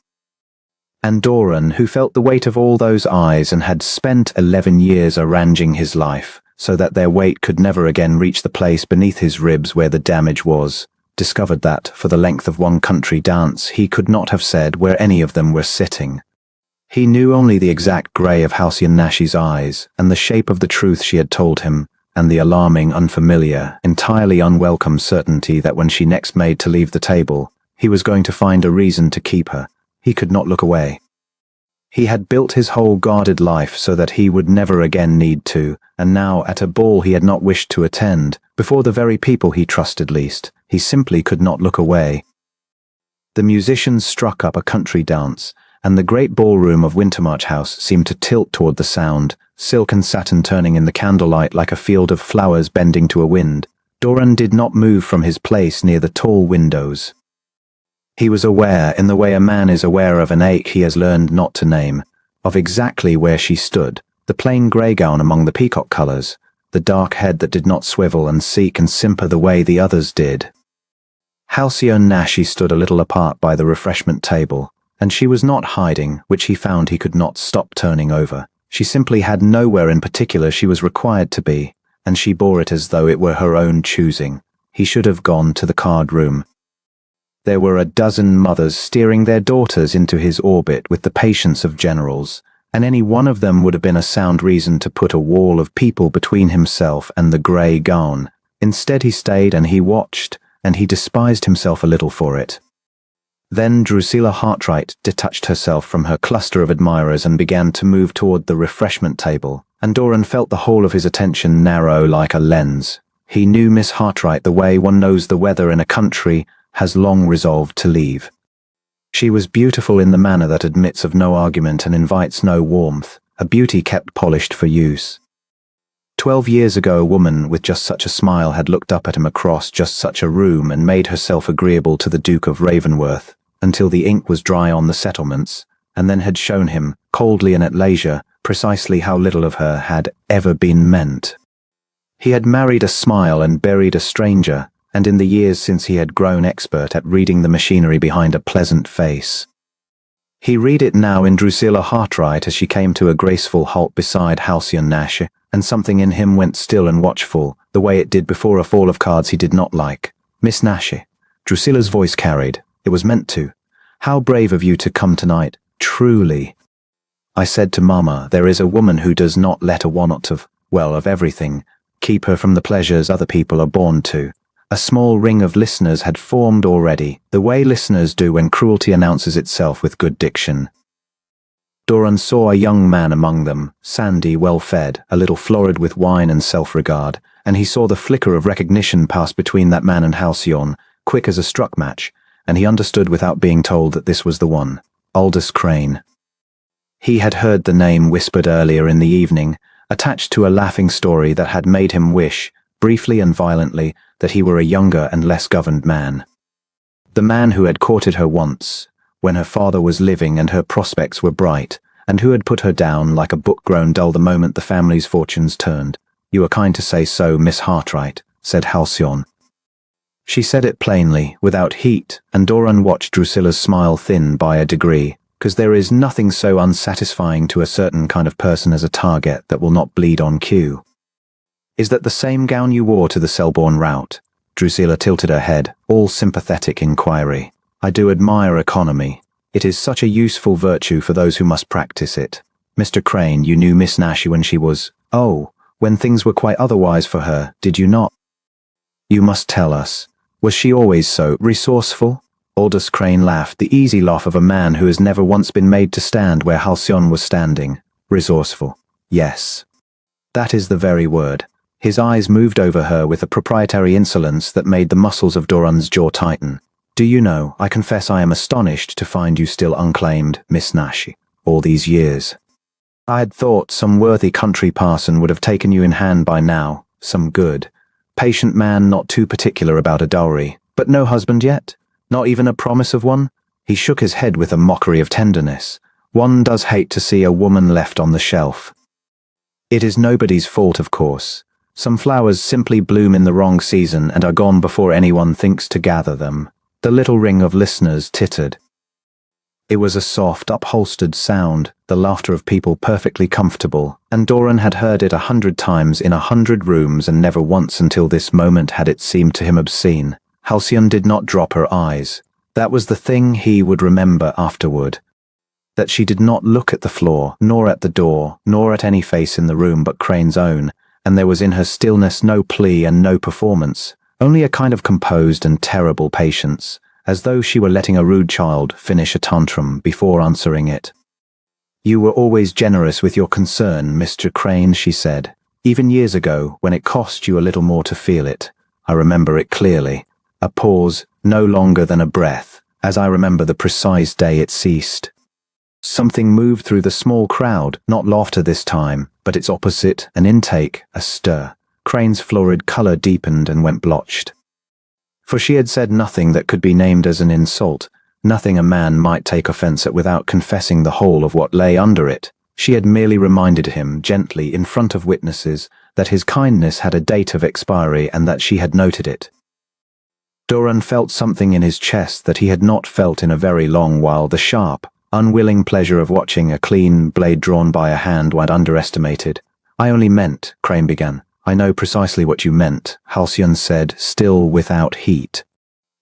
And Doran, who felt the weight of all those eyes and had spent 11 years arranging his life, so that their weight could never again reach the place beneath his ribs where the damage was, discovered that, for the length of one country dance, he could not have said where any of them were sitting. He knew only the exact grey of Halcyon Nash's eyes, and the shape of the truth she had told him, and the alarming, unfamiliar, entirely unwelcome certainty that when she next made to leave the table, he was going to find a reason to keep her. He could not look away. He had built his whole guarded life so that he would never again need to, and now at a ball he had not wished to attend, before the very people he trusted least, he simply could not look away. The musicians struck up a country dance, and the great ballroom of Wintermarch House seemed to tilt toward the sound, silk and satin turning in the candlelight like a field of flowers bending to a wind. Doran did not move from his place near the tall windows. He was aware, in the way a man is aware of an ache he has learned not to name, of exactly where she stood, the plain grey gown among the peacock colours, the dark head that did not swivel and seek and simper the way the others did. Halcyon Nash stood a little apart by the refreshment table, and she was not hiding, which he found he could not stop turning over. She simply had nowhere in particular she was required to be, and she bore it as though it were her own choosing. He should have gone to the card room. There were a dozen mothers steering their daughters into his orbit with the patience of generals, and any one of them would have been a sound reason to put a wall of people between himself and the grey gown. Instead he stayed and he watched, and he despised himself a little for it. Then Drusilla Hartright detached herself from her cluster of admirers and began to move toward the refreshment table, and Doran felt the whole of his attention narrow like a lens. He knew Miss Hartright the way one knows the weather in a country has long resolved to leave. She was beautiful in the manner that admits of no argument and invites no warmth, a beauty kept polished for use. 12 years ago a woman with just such a smile had looked up at him across just such a room and made herself agreeable to the Duke of Ravenworth, until the ink was dry on the settlements, and then had shown him, coldly and at leisure, precisely how little of her had ever been meant. He had married a smile and buried a stranger, and in the years since he had grown expert at reading the machinery behind a pleasant face. He read it now in Drusilla Hartright as she came to a graceful halt beside Halcyon Nash, and something in him went still and watchful, the way it did before a fall of cards he did not like. Miss Nash, Drusilla's voice carried. It was meant to. How brave of you to come tonight, truly. I said to Mama, there is a woman who does not let a wannot of, well, of everything, keep her from the pleasures other people are born to. A small ring of listeners had formed already, the way listeners do when cruelty announces itself with good diction. Doran saw a young man among them, sandy, well-fed, a little florid with wine and self-regard, and he saw the flicker of recognition pass between that man and Halcyon, quick as a struck match, and he understood without being told that this was the one, Aldous Crane. He had heard the name whispered earlier in the evening, attached to a laughing story that had made him wish, briefly and violently, that he were a younger and less governed man. The man who had courted her once, when her father was living and her prospects were bright, and who had put her down like a book grown dull the moment the family's fortunes turned. You are kind to say so, Miss Hartright, said Halcyon. She said it plainly, without heat, and Doran watched Drusilla's smile thin by a degree. because there is nothing so unsatisfying to a certain kind of person as a target that will not bleed on cue. Is that the same gown you wore to the Selborne rout? Drusilla tilted her head, all sympathetic inquiry. I do admire economy. It is such a useful virtue for those who must practice it. Mr. Crane, you knew Miss Nash when she was, when things were quite otherwise for her, did you not? You must tell us. Was she always so resourceful? Aldous Crane laughed, the easy laugh of a man who has never once been made to stand where Halcyon was standing. Resourceful. Yes. That is the very word. His eyes moved over her with a proprietary insolence that made the muscles of Doran's jaw tighten. Do you know, I confess I am astonished to find you still unclaimed, Miss Nash, all these years. I had thought some worthy country parson would have taken you in hand by now, some good, patient man not too particular about a dowry, but no husband yet? Not even a promise of one? He shook his head with a mockery of tenderness. One does hate to see a woman left on the shelf. It is nobody's fault, of course. Some flowers simply bloom in the wrong season and are gone before anyone thinks to gather them. The little ring of listeners tittered. It was a soft, upholstered sound, the laughter of people perfectly comfortable, and Doran had heard it 100 times in 100 rooms, and never once until this moment had it seemed to him obscene. Halcyon did not drop her eyes. That was the thing he would remember afterward. That she did not look at the floor, nor at the door, nor at any face in the room but Crane's own, and there was in her stillness no plea and no performance, only a kind of composed and terrible patience, as though she were letting a rude child finish a tantrum before answering it. You were always generous with your concern, Mr. Crane, she said, even years ago, when it cost you a little more to feel it. I remember it clearly. A pause, no longer than a breath, as I remember the precise day it ceased. Something moved through the small crowd, not laughter this time, but its opposite, an intake, a stir. Crane's florid colour deepened and went blotched. For she had said nothing that could be named as an insult, nothing a man might take offence at without confessing the whole of what lay under it. She had merely reminded him, gently, in front of witnesses, that his kindness had a date of expiry and that she had noted it. Doran felt something in his chest that he had not felt in a very long while, the sharp, unwilling pleasure of watching a clean blade drawn by a hand one underestimated. I only meant, Crane began. I know precisely what you meant, Halcyon said, still without heat.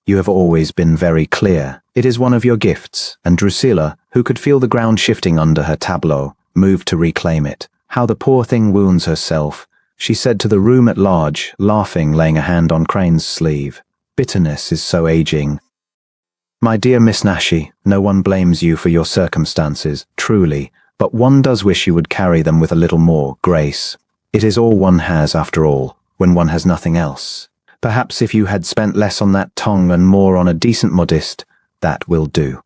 You have always been very clear. It is one of your gifts, and Drusilla, who could feel the ground shifting under her tableau, moved to reclaim it. How the poor thing wounds herself, she said to the room at large, laughing, laying a hand on Crane's sleeve. Bitterness is so aging. My dear Miss Nash, no one blames you for your circumstances, truly, but one does wish you would carry them with a little more grace. It is all one has, after all, when one has nothing else. Perhaps if you had spent less on that tongue and more on a decent modiste, that will do.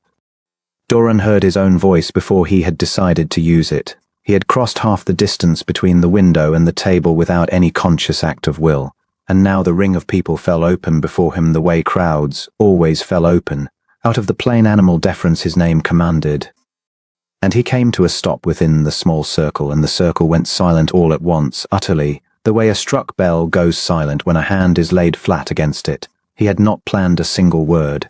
Doran heard his own voice before he had decided to use it. He had crossed half the distance between the window and the table without any conscious act of will, and now the ring of people fell open before him the way crowds always fell open, out of the plain animal deference his name commanded. And he came to a stop within the small circle, and the circle went silent all at once, utterly, the way a struck bell goes silent when a hand is laid flat against it. He had not planned a single word.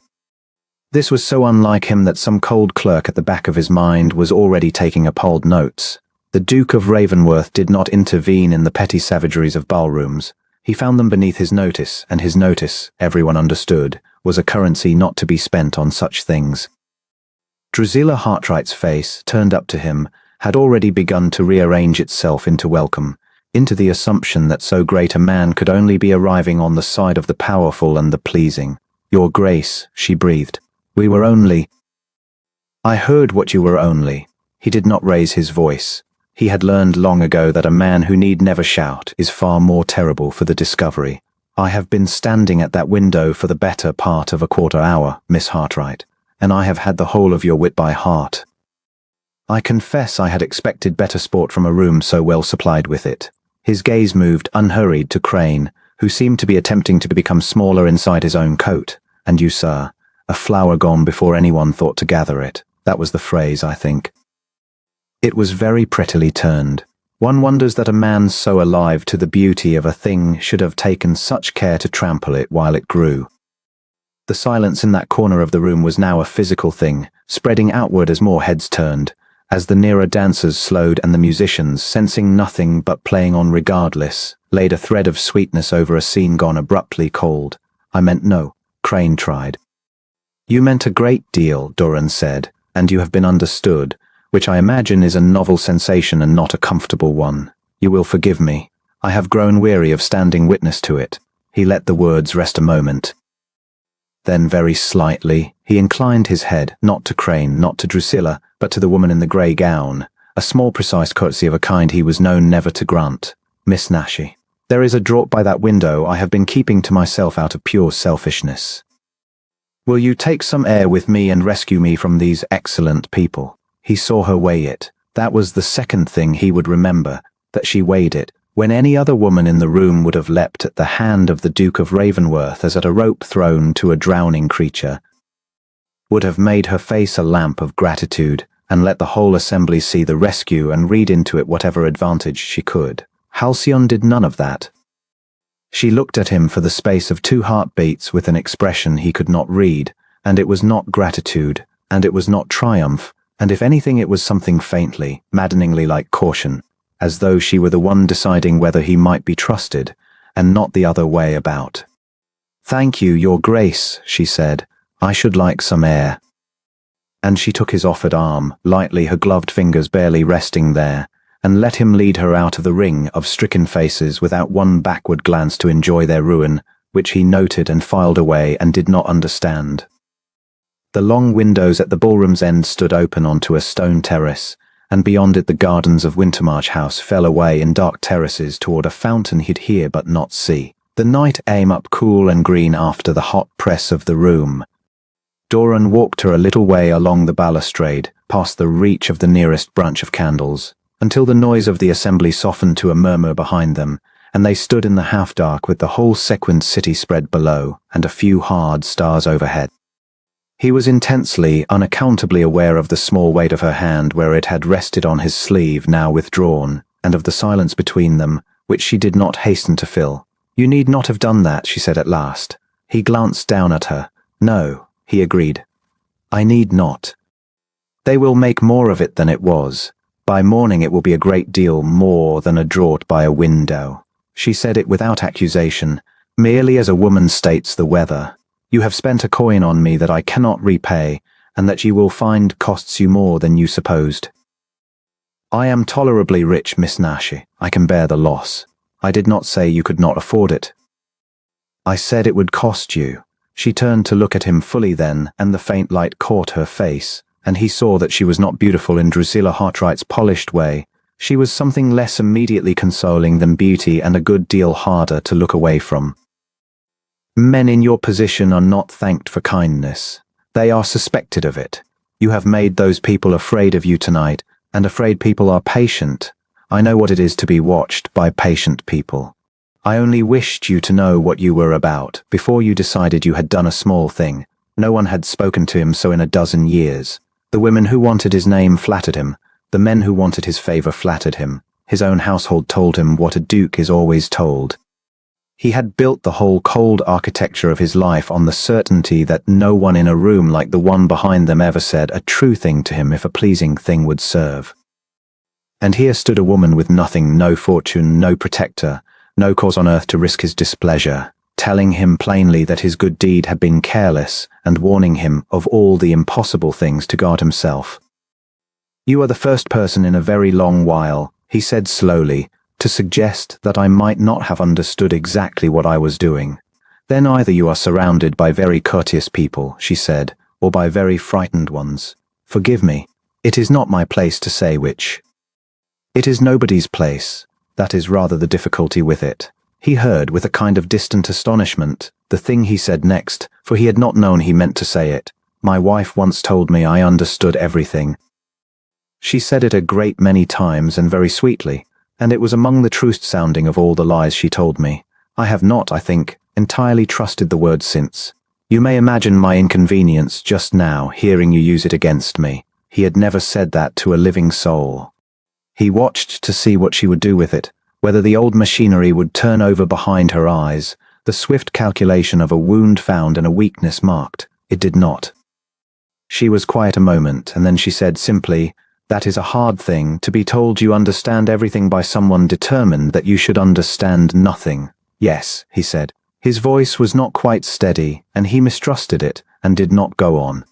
This was so unlike him that some cold clerk at the back of his mind was already taking appalled notes. The Duke of Ravenworth did not intervene in the petty savageries of ballrooms. He found them beneath his notice, and his notice, everyone understood, was a currency not to be spent on such things. Drusilla Hartright's face, turned up to him, had already begun to rearrange itself into welcome, into the assumption that so great a man could only be arriving on the side of the powerful and the pleasing. Your Grace, she breathed. We were only... I heard what you were only. He did not raise his voice. He had learned long ago that a man who need never shout is far more terrible for the discovery. I have been standing at that window for the better part of a quarter hour, Miss Hartright, and I have had the whole of your wit by heart. I confess I had expected better sport from a room so well supplied with it. His gaze moved unhurried to Crane, who seemed to be attempting to become smaller inside his own coat. And you, sir, a flower gone before anyone thought to gather it. That was the phrase, I think. It was very prettily turned. One wonders that a man so alive to the beauty of a thing should have taken such care to trample it while it grew. The silence in that corner of the room was now a physical thing, spreading outward as more heads turned, as the nearer dancers slowed and the musicians, sensing nothing but playing on regardless, laid a thread of sweetness over a scene gone abruptly cold. I meant no, Crane tried. You meant a great deal, Doran said, and you have been understood, which I imagine is a novel sensation and not a comfortable one. You will forgive me. I have grown weary of standing witness to it. He let the words rest a moment. Then very slightly, he inclined his head, not to Crane, not to Drusilla, but to the woman in the grey gown, a small precise courtesy of a kind he was known never to grant. Miss Nashi, there is a draught by that window I have been keeping to myself out of pure selfishness. Will you take some air with me and rescue me from these excellent people? He saw her weigh it. That was the second thing he would remember, that she weighed it, when any other woman in the room would have leapt at the hand of the Duke of Ravenworth as at a rope thrown to a drowning creature, would have made her face a lamp of gratitude and let the whole assembly see the rescue and read into it whatever advantage she could. Halcyon did none of that. She looked at him for the space of 2 heartbeats with an expression he could not read, and it was not gratitude, and it was not triumph, and if anything it was something faintly, maddeningly like caution, as though she were the one deciding whether he might be trusted, and not the other way about. Thank you, Your Grace, she said. I should like some air. And she took his offered arm, lightly, her gloved fingers barely resting there, and let him lead her out of the ring of stricken faces without one backward glance to enjoy their ruin, which he noted and filed away and did not understand. The long windows at the ballroom's end stood open onto a stone terrace, and beyond it the gardens of Wintermarch House fell away in dark terraces toward a fountain he'd hear but not see. The night came up cool and green after the hot press of the room. Doran walked her a little way along the balustrade, past the reach of the nearest branch of candles, until the noise of the assembly softened to a murmur behind them, and they stood in the half-dark with the whole sequined city spread below and a few hard stars overhead. He was intensely, unaccountably aware of the small weight of her hand where it had rested on his sleeve, now withdrawn, and of the silence between them, which she did not hasten to fill. You need not have done that, she said at last. He glanced down at her. No, he agreed. I need not. They will make more of it than it was. By morning it will be a great deal more than a draught by a window. She said it without accusation, merely as a woman states the weather. You have spent a coin on me that I cannot repay, and that you will find costs you more than you supposed. I am tolerably rich, Miss Nashi. I can bear the loss. I did not say you could not afford it. I said it would cost you. She turned to look at him fully then, and the faint light caught her face, and he saw that she was not beautiful in Drusilla Hartright's polished way. She was something less immediately consoling than beauty and a good deal harder to look away from. Men in your position are not thanked for kindness. They are suspected of it. You have made those people afraid of you tonight, and afraid people are patient. I know what it is to be watched by patient people. I only wished you to know what you were about, before you decided you had done a small thing. No one had spoken to him so in a dozen years. The women who wanted his name flattered him. The men who wanted his favor flattered him. His own household told him what a duke is always told. He had built the whole cold architecture of his life on the certainty that no one in a room like the one behind them ever said a true thing to him if a pleasing thing would serve. And here stood a woman with nothing, no fortune, no protector, no cause on earth to risk his displeasure, telling him plainly that his good deed had been careless and warning him of all the impossible things to guard himself. You are the first person in a very long while, he said slowly, to suggest that I might not have understood exactly what I was doing. Then either you are surrounded by very courteous people, she said, or by very frightened ones. Forgive me. It is not my place to say which. It is nobody's place. That is rather the difficulty with it. He heard with a kind of distant astonishment the thing he said next, for he had not known he meant to say it. My wife once told me I understood everything. She said it a great many times and very sweetly, and it was among the truest sounding of all the lies she told me. I have not, I think, entirely trusted the word since. You may imagine my inconvenience just now, hearing you use it against me. He had never said that to a living soul. He watched to see what she would do with it, whether the old machinery would turn over behind her eyes, The swift calculation of a wound found and a weakness marked. It did not. She was quiet a moment, and then she said simply, "That is a hard thing, to be told you understand everything by someone determined that you should understand nothing." "Yes," he said. His voice was not quite steady, and he mistrusted it, and did not go on.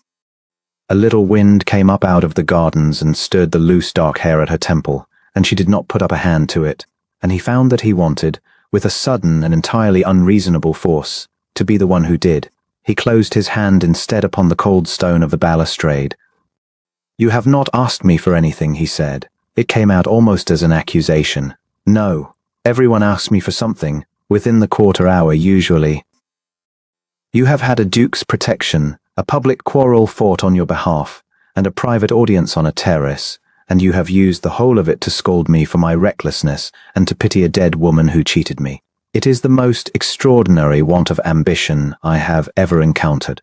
A little wind came up out of the gardens and stirred the loose dark hair at her temple, and she did not put up a hand to it, and he found that he wanted, with a sudden and entirely unreasonable force, to be the one who did. He closed his hand instead upon the cold stone of the balustrade. "You have not asked me for anything," he said. It came out almost as an accusation. "No. Everyone asks me for something, within the quarter hour usually. You have had a duke's protection, a public quarrel fought on your behalf, and a private audience on a terrace, and you have used the whole of it to scold me for my recklessness and to pity a dead woman who cheated me. It is the most extraordinary want of ambition I have ever encountered."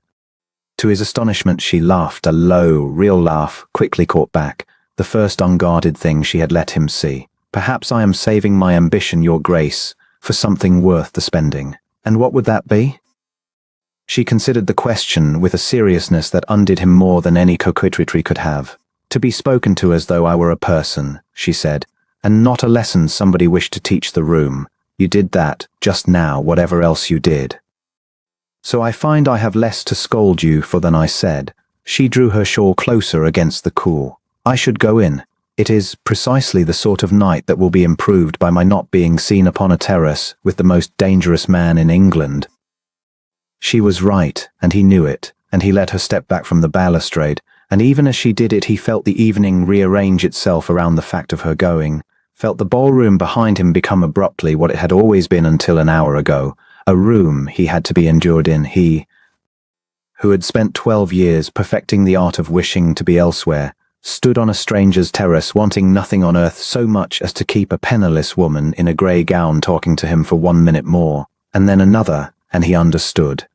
To his astonishment, she laughed, a low, real laugh, quickly caught back, the first unguarded thing she had let him see. "Perhaps I am saving my ambition, your grace, for something worth the spending. And what would that be?" She considered the question with a seriousness that undid him more than any coquetry could have. "To be spoken to as though I were a person," she said, "and not a lesson somebody wished to teach the room. You did that, just now, whatever else you did. So I find I have less to scold you for than I said." She drew her shawl closer against the cool. "I should go in. It is precisely the sort of night that will be improved by my not being seen upon a terrace with the most dangerous man in England." She was right, and he knew it, and he let her step back from the balustrade, and even as she did it he felt the evening rearrange itself around the fact of her going, felt the ballroom behind him become abruptly what it had always been until an hour ago, a room he had to be endured in, he, who had spent 12 years perfecting the art of wishing to be elsewhere, stood on a stranger's terrace wanting nothing on earth so much as to keep a penniless woman in a grey gown talking to him for 1 minute more, and then another, and he understood.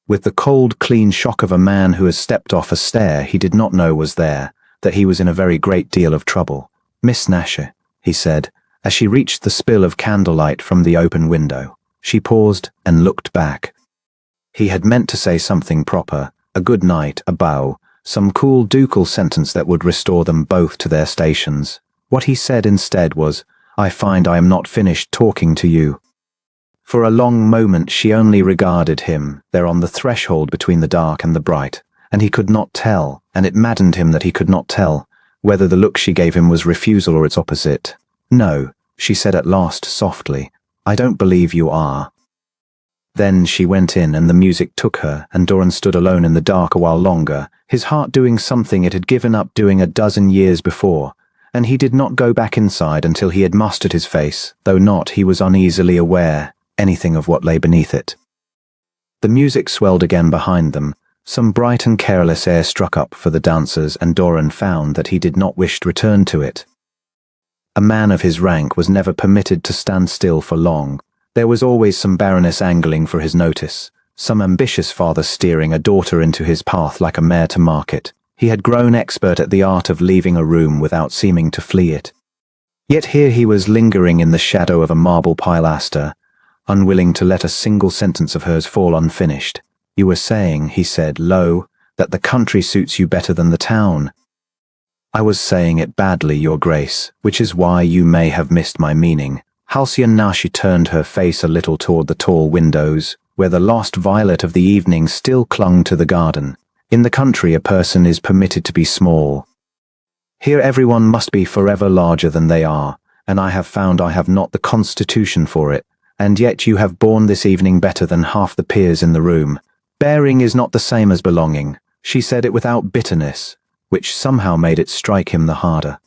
With the cold, clean shock of a man who has stepped off a stair he did not know was there, that he was in a very great deal of trouble. "Miss Nasher," he said, as she reached the spill of candlelight from the open window. She paused and looked back. He had meant to say something proper, a good night, a bow, some cool ducal sentence that would restore them both to their stations. What he said instead was, "I find I am not finished talking to you." For a long moment she only regarded him, there on the threshold between the dark and the bright, and he could not tell, and it maddened him that he could not tell, whether the look she gave him was refusal or its opposite. "No," she said at last softly, "I don't believe you are." Then she went in and the music took her, and Doran stood alone in the dark a while longer, his heart doing something it had given up doing a dozen years before, and he did not go back inside until he had mastered his face, though not, he was uneasily aware, anything of what lay beneath it. The music swelled again behind them, some bright and careless air struck up for the dancers, and Doran found that he did not wish to return to it. A man of his rank was never permitted to stand still for long. There was always some baroness angling for his notice, some ambitious father steering a daughter into his path like a mare to market. He had grown expert at the art of leaving a room without seeming to flee it. Yet here he was lingering in the shadow of a marble pilaster, unwilling to let a single sentence of hers fall unfinished. "You were saying," he said, low, "that the country suits you better than the town." "I was saying it badly, your grace, which is why you may have missed my meaning." Halcyon now she turned her face a little toward the tall windows, where the lost violet of the evening still clung to the garden. "In the country a person is permitted to be small. Here everyone must be forever larger than they are, and I have found I have not the constitution for it, and yet you have borne this evening better than half the peers in the room. Bearing is not the same as belonging." She said it without bitterness, which somehow made it strike him the harder.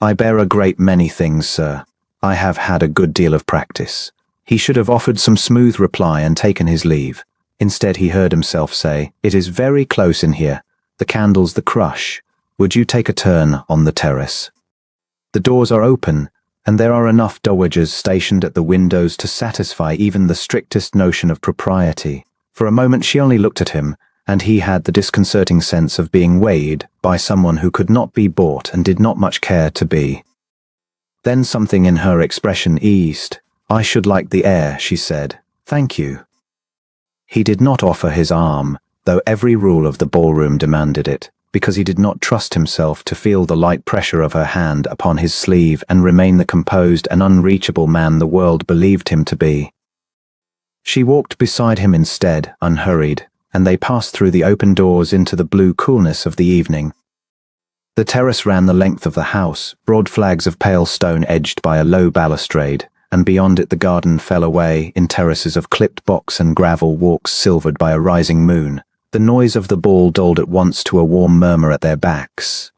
"I bear a great many things, sir. I have had a good deal of practice." He should have offered some smooth reply and taken his leave. Instead he heard himself say, "It is very close in here. The candles, the crush. Would you take a turn on the terrace? The doors are open, and there are enough dowagers stationed at the windows to satisfy even the strictest notion of propriety." For a moment she only looked at him, and he had the disconcerting sense of being weighed by someone who could not be bought and did not much care to be. Then something in her expression eased. "I should like the air," she said. Thank you. He did not offer his arm, though every rule of the ballroom demanded it, because he did not trust himself to feel the light pressure of her hand upon his sleeve and remain the composed and unreachable man the world believed him to be. She walked beside him instead, unhurried, and they passed through the open doors into the blue coolness of the evening. The terrace ran the length of the house, broad flags of pale stone edged by a low balustrade, and beyond it the garden fell away in terraces of clipped box and gravel walks silvered by a rising moon. The noise of the ball dulled at once to a warm murmur at their backs.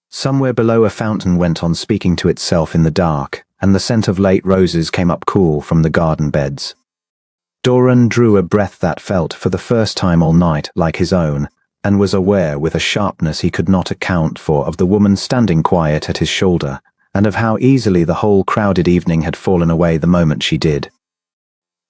Somewhere below a fountain went on speaking to itself in the dark, and the scent of late roses came up cool from the garden beds. Doran drew a breath that felt, for the first time all night, like his own, and was aware with a sharpness he could not account for of the woman standing quiet at his shoulder, and of how easily the whole crowded evening had fallen away the moment she did.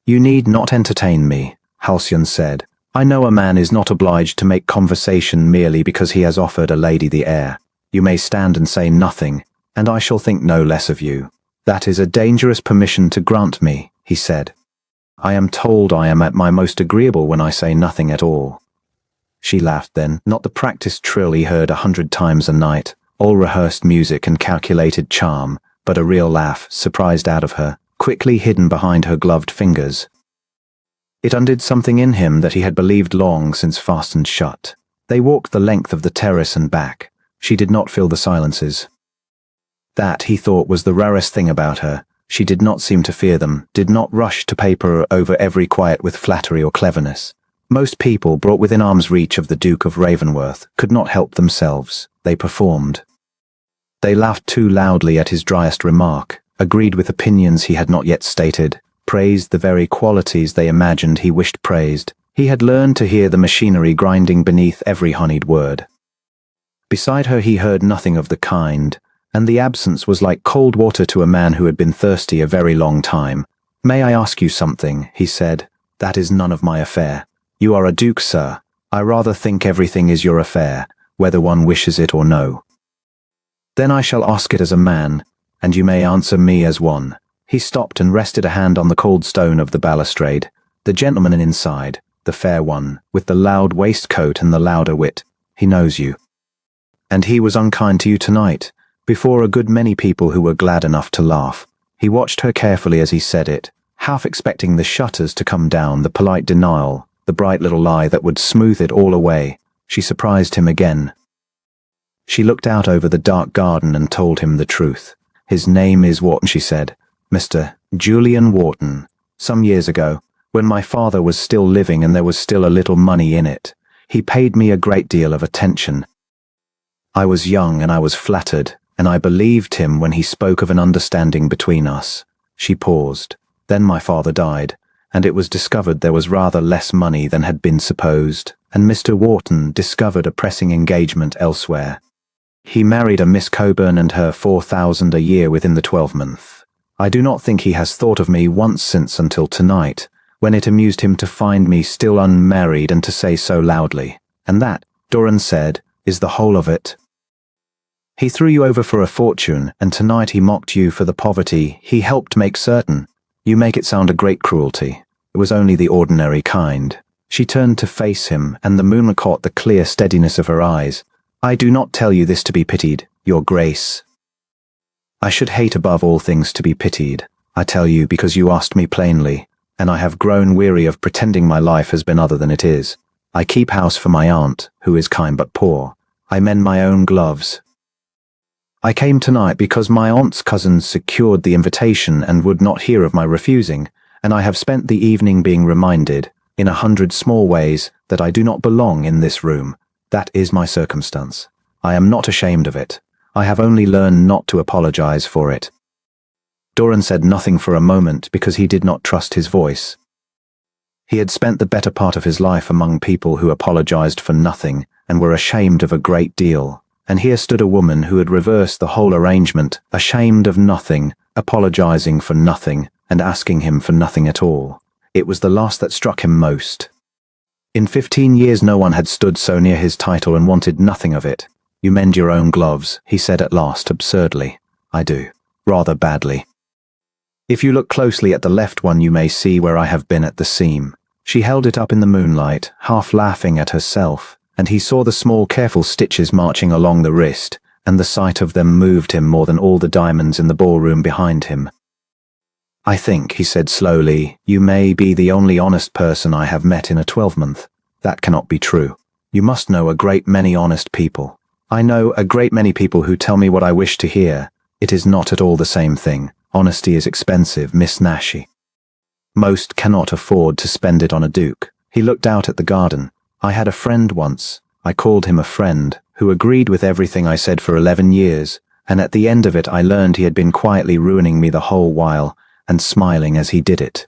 "You need not entertain me," Halcyon said. "I know a man is not obliged to make conversation merely because he has offered a lady the air. You may stand and say nothing, and I shall think no less of you." "That is a dangerous permission to grant me," he said. "I am told I am at my most agreeable when I say nothing at all." She laughed then, not the practiced trill he heard 100 times a night, all rehearsed music and calculated charm, but a real laugh, surprised out of her, quickly hidden behind her gloved fingers. It undid something in him that he had believed long since fastened shut. They walked the length of the terrace and back. She did not fill the silences. That, he thought, was the rarest thing about her. She did not seem to fear them, did not rush to paper over every quiet with flattery or cleverness. Most people brought within arm's reach of the Duke of Ravenworth could not help themselves. They performed. They laughed too loudly at his driest remark, agreed with opinions he had not yet stated, praised the very qualities they imagined he wished praised. He had learned to hear the machinery grinding beneath every honeyed word. Beside her he heard nothing of the kind, and the absence was like cold water to a man who had been thirsty a very long time. "May I ask you something?" he said. "That is none of my affair. You are a duke, sir. I rather think everything is your affair, whether one wishes it or no." "Then I shall ask it as a man, and you may answer me as one." He stopped and rested a hand on the cold stone of the balustrade. "The gentleman inside, the fair one, with the loud waistcoat and the louder wit, he knows you. And he was unkind to you tonight, before a good many people who were glad enough to laugh." He watched her carefully as he said it, half expecting the shutters to come down, the polite denial, the bright little lie that would smooth it all away. She surprised him again. She looked out over the dark garden and told him the truth. "His name is Wharton," she said. "Mr. Julian Wharton. Some years ago, when my father was still living and there was still a little money in it, he paid me a great deal of attention. I was young and I was flattered, and I believed him when he spoke of an understanding between us." She paused. "Then my father died, and it was discovered there was rather less money than had been supposed, and Mr. Wharton discovered a pressing engagement elsewhere. He married a Miss Coburn and her 4,000 a year within the 12-month. I do not think he has thought of me once since until tonight, when it amused him to find me still unmarried and to say so loudly. And that," Doran said, "is the whole of it. He threw you over for a fortune, and tonight he mocked you for the poverty he helped make certain. You make it sound a great cruelty. It was only the ordinary kind." She turned to face him, and the moonlight caught the clear steadiness of her eyes. "I do not tell you this to be pitied, your grace. I should hate above all things to be pitied. I tell you because you asked me plainly, and I have grown weary of pretending my life has been other than it is. I keep house for my aunt, who is kind but poor. I mend my own gloves. I came tonight because my aunt's cousins secured the invitation and would not hear of my refusing, and I have spent the evening being reminded, in 100 small ways, that I do not belong in this room. That is my circumstance. I am not ashamed of it. I have only learned not to apologize for it." Doran said nothing for a moment because he did not trust his voice. He had spent the better part of his life among people who apologized for nothing and were ashamed of a great deal, and here stood a woman who had reversed the whole arrangement, ashamed of nothing, apologizing for nothing, and asking him for nothing at all. It was the last that struck him most. In 15 years no one had stood so near his title and wanted nothing of it. "You mend your own gloves," he said at last, absurdly. "I do. Rather badly." If you look closely at the left one, you may see where I have been at the seam. She held it up in the moonlight, half laughing at herself, and he saw the small careful stitches marching along the wrist, and the sight of them moved him more than all the diamonds in the ballroom behind him. I think, he said slowly, you may be the only honest person I have met in a 12-month. That cannot be true. You must know a great many honest people. I know a great many people who tell me what I wish to hear. It is not at all the same thing. Honesty is expensive, Miss Nashi. Most cannot afford to spend it on a duke. He looked out at the garden. I had a friend once. I called him a friend, who agreed with everything I said for 11 years, and at the end of it I learned he had been quietly ruining me the whole while, and smiling as he did it.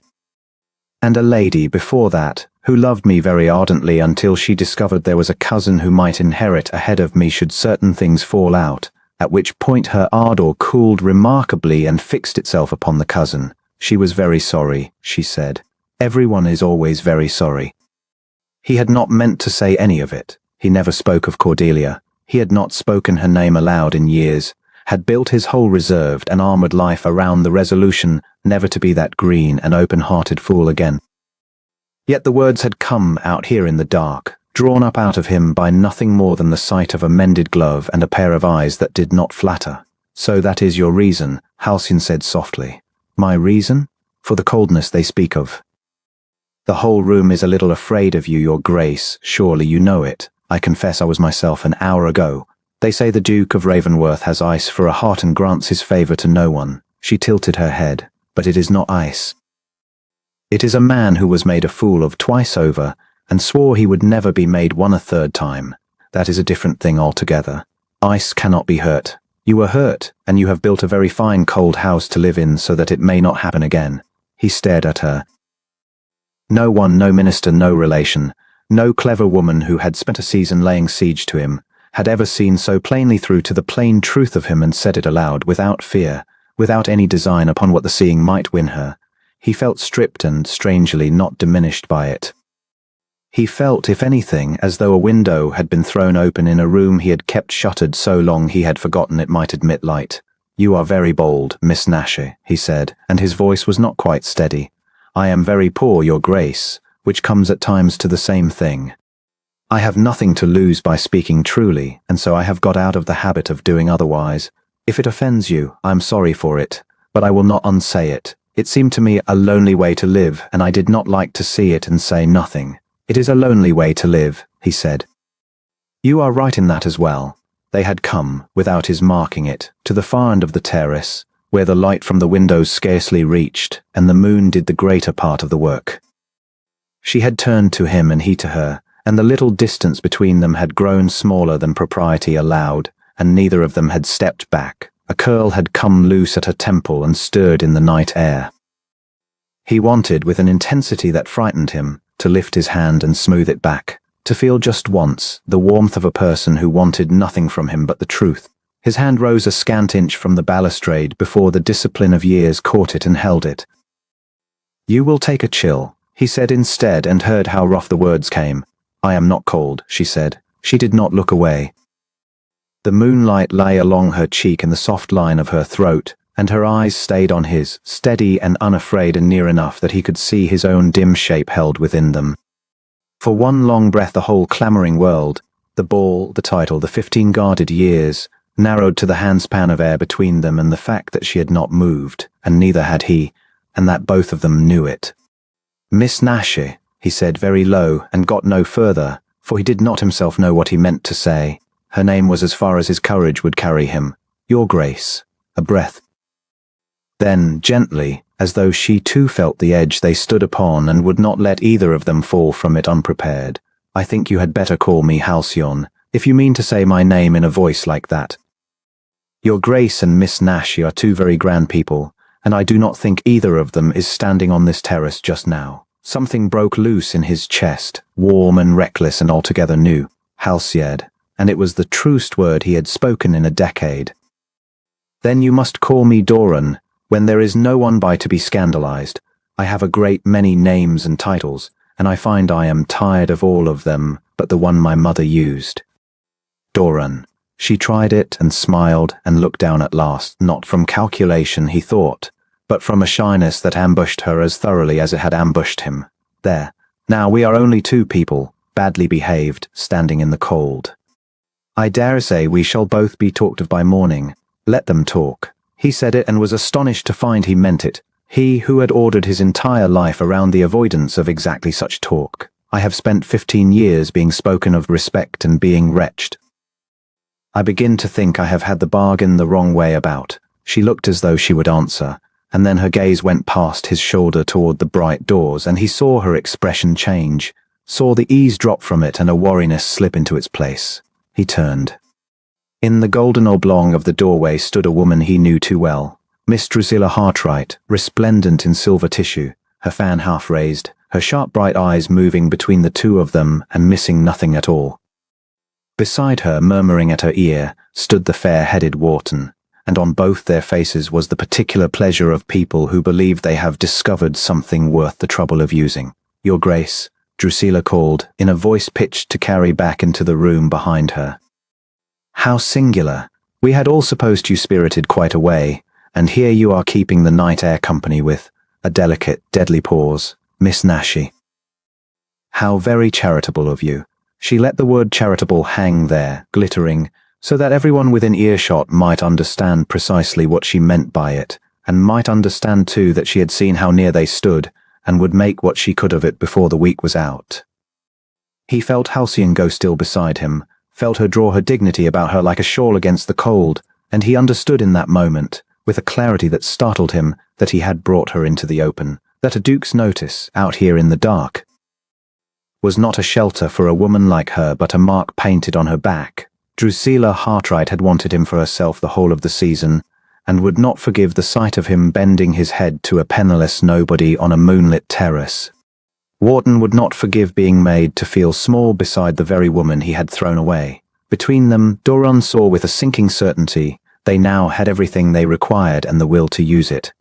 And a lady before that, who loved me very ardently until she discovered there was a cousin who might inherit ahead of me should certain things fall out, at which point her ardor cooled remarkably and fixed itself upon the cousin. She was very sorry, she said. Everyone is always very sorry. He had not meant to say any of it. He never spoke of Cordelia. He had not spoken her name aloud in years, had built his whole reserved and armored life around the resolution never to be that green and open-hearted fool again. Yet the words had come out here in the dark, drawn up out of him by nothing more than the sight of a mended glove and a pair of eyes that did not flatter. So that is your reason, Halcyon said softly. My reason? For the coldness they speak of. The whole room is a little afraid of you, your grace, surely you know it. I confess I was myself an hour ago. They say the Duke of Ravenworth has ice for a heart and grants his favour to no one. She tilted her head. But it is not ice. It is a man who was made a fool of twice over, and swore he would never be made one a third time. That is a different thing altogether. Ice cannot be hurt. You were hurt, and you have built a very fine cold house to live in so that it may not happen again. He stared at her. No one, no minister, no relation, no clever woman who had spent a season laying siege to him, had ever seen so plainly through to the plain truth of him and said it aloud, without fear, without any design upon what the seeing might win her. He felt stripped and, strangely, not diminished by it. He felt, if anything, as though a window had been thrown open in a room he had kept shuttered so long he had forgotten it might admit light. You are very bold, Miss Nashi, he said, and his voice was not quite steady. I am very poor, your grace, which comes at times to the same thing. I have nothing to lose by speaking truly, and so I have got out of the habit of doing otherwise. If it offends you, I am sorry for it, but I will not unsay it. It seemed to me a lonely way to live, and I did not like to see it and say nothing. It is a lonely way to live, he said. You are right in that as well. They had come, without his marking it, to the far end of the terrace, where the light from the windows scarcely reached, and the moon did the greater part of the work. She had turned to him and he to her, and the little distance between them had grown smaller than propriety allowed, and neither of them had stepped back. A curl had come loose at her temple and stirred in the night air. He wanted, with an intensity that frightened him, to lift his hand and smooth it back, to feel just once the warmth of a person who wanted nothing from him but the truth. His hand rose a scant inch from the balustrade before the discipline of years caught it and held it. You will take a chill, he said instead, and heard how rough the words came. I am not cold, she said. She did not look away. The moonlight lay along her cheek and the soft line of her throat, and her eyes stayed on his, steady and unafraid and near enough that he could see his own dim shape held within them. For one long breath the whole clamouring world, the ball, the title, the 15 guarded years, narrowed to the handspan of air between them and the fact that she had not moved, and neither had he, and that both of them knew it. Miss Nashi, he said very low, and got no further, for he did not himself know what he meant to say. Her name was as far as his courage would carry him. Your Grace. A breath. Then, gently, as though she too felt the edge they stood upon and would not let either of them fall from it unprepared, I think you had better call me Halcyon, if you mean to say my name in a voice like that. Your Grace and Miss Nashi are two very grand people, and I do not think either of them is standing on this terrace just now. Something broke loose in his chest, warm and reckless and altogether new. Halcyon, and it was the truest word he had spoken in a decade. Then you must call me Doran, when there is no one by to be scandalized. I have a great many names and titles, and I find I am tired of all of them but the one my mother used. Doran. She tried it and smiled and looked down at last, not from calculation, he thought, but from a shyness that ambushed her as thoroughly as it had ambushed him. There. Now we are only two people, badly behaved, standing in the cold. I dare say we shall both be talked of by morning. Let them talk. He said it and was astonished to find he meant it. He who had ordered his entire life around the avoidance of exactly such talk. I have spent 15 years being spoken of respect and being wretched. I begin to think I have had the bargain the wrong way about. She looked as though she would answer, and then her gaze went past his shoulder toward the bright doors, and he saw her expression change, saw the ease drop from it and a wariness slip into its place. He turned. In the golden oblong of the doorway stood a woman he knew too well, Miss Drusilla Hartright, resplendent in silver tissue, her fan half raised, her sharp bright eyes moving between the two of them and missing nothing at all. Beside her, murmuring at her ear, stood the fair-headed Wharton, and on both their faces was the particular pleasure of people who believe they have discovered something worth the trouble of using. "Your Grace," Drusilla called, in a voice pitched to carry back into the room behind her. "How singular! We had all supposed you spirited quite away, and here you are keeping the night air company with," a delicate, deadly pause, "Miss Nashie. How very charitable of you." She let the word charitable hang there, glittering, so that everyone within earshot might understand precisely what she meant by it, and might understand too that she had seen how near they stood, and would make what she could of it before the week was out. He felt Halcyon go still beside him, felt her draw her dignity about her like a shawl against the cold, and he understood in that moment, with a clarity that startled him, that he had brought her into the open, that a duke's notice, out here in the dark, was not a shelter for a woman like her but a mark painted on her back. Drusilla Hartright had wanted him for herself the whole of the season, and would not forgive the sight of him bending his head to a penniless nobody on a moonlit terrace. Wharton would not forgive being made to feel small beside the very woman he had thrown away. Between them, Doran saw with a sinking certainty, they now had everything they required and the will to use it.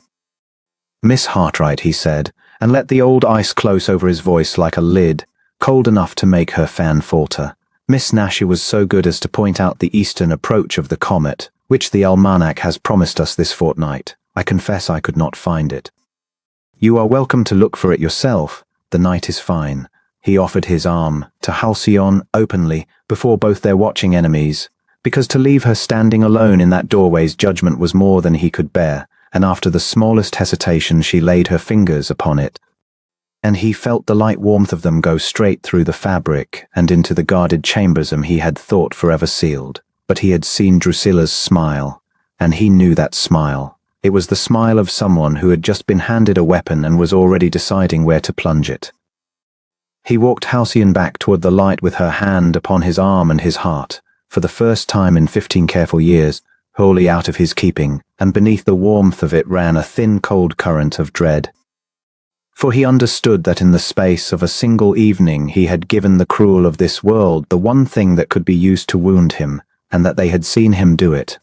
"Miss Hartright," he said, and let the old ice close over his voice like a lid, cold enough to make her fan falter. Miss Nashie was so good as to point out the eastern approach of the comet, which the almanac has promised us this fortnight. I confess I could not find it. You are welcome to look for it yourself. The night is fine. He offered his arm to Halcyon openly before both their watching enemies, because to leave her standing alone in that doorway's judgment was more than he could bear, and after the smallest hesitation she laid her fingers upon it, and he felt the light warmth of them go straight through the fabric and into the guarded chambersome he had thought forever sealed. But he had seen Drusilla's smile, and he knew that smile. It was the smile of someone who had just been handed a weapon and was already deciding where to plunge it. He walked Halcyon back toward the light with her hand upon his arm and his heart, for the first time in 15 careful years, wholly out of his keeping, and beneath the warmth of it ran a thin cold current of dread. For he understood that in the space of a single evening he had given the cruel of this world the one thing that could be used to wound him, and that they had seen him do it.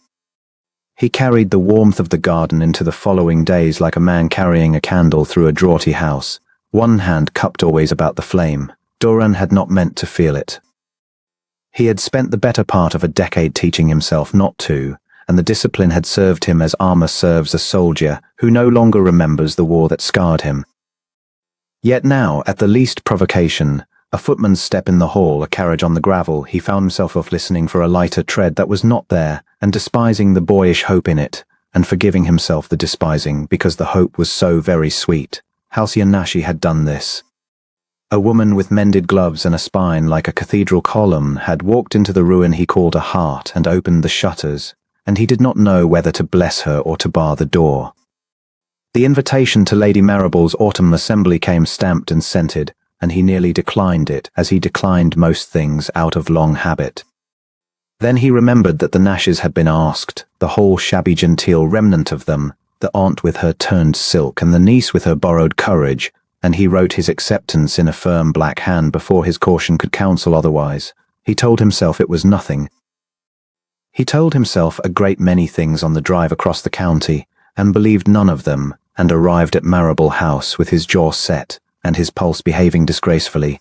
He carried the warmth of the garden into the following days like a man carrying a candle through a draughty house, one hand cupped always about the flame. Doran had not meant to feel it. He had spent the better part of a decade teaching himself not to, and the discipline had served him as armor serves a soldier who no longer remembers the war that scarred him. Yet now, at the least provocation, a footman's step in the hall, a carriage on the gravel, he found himself off listening for a lighter tread that was not there, and despising the boyish hope in it, and forgiving himself the despising, because the hope was so very sweet. Halcyon Nashie had done this. A woman with mended gloves and a spine like a cathedral column had walked into the ruin he called a heart and opened the shutters, and he did not know whether to bless her or to bar the door. The invitation to Lady Marable's autumn assembly came stamped and scented, and he nearly declined it, as he declined most things out of long habit. Then he remembered that the Nashes had been asked, the whole shabby genteel remnant of them, the aunt with her turned silk and the niece with her borrowed courage, and he wrote his acceptance in a firm black hand before his caution could counsel otherwise. He told himself it was nothing. He told himself a great many things on the drive across the county, and believed none of them, and arrived at Marable House with his jaw set, and his pulse behaving disgracefully.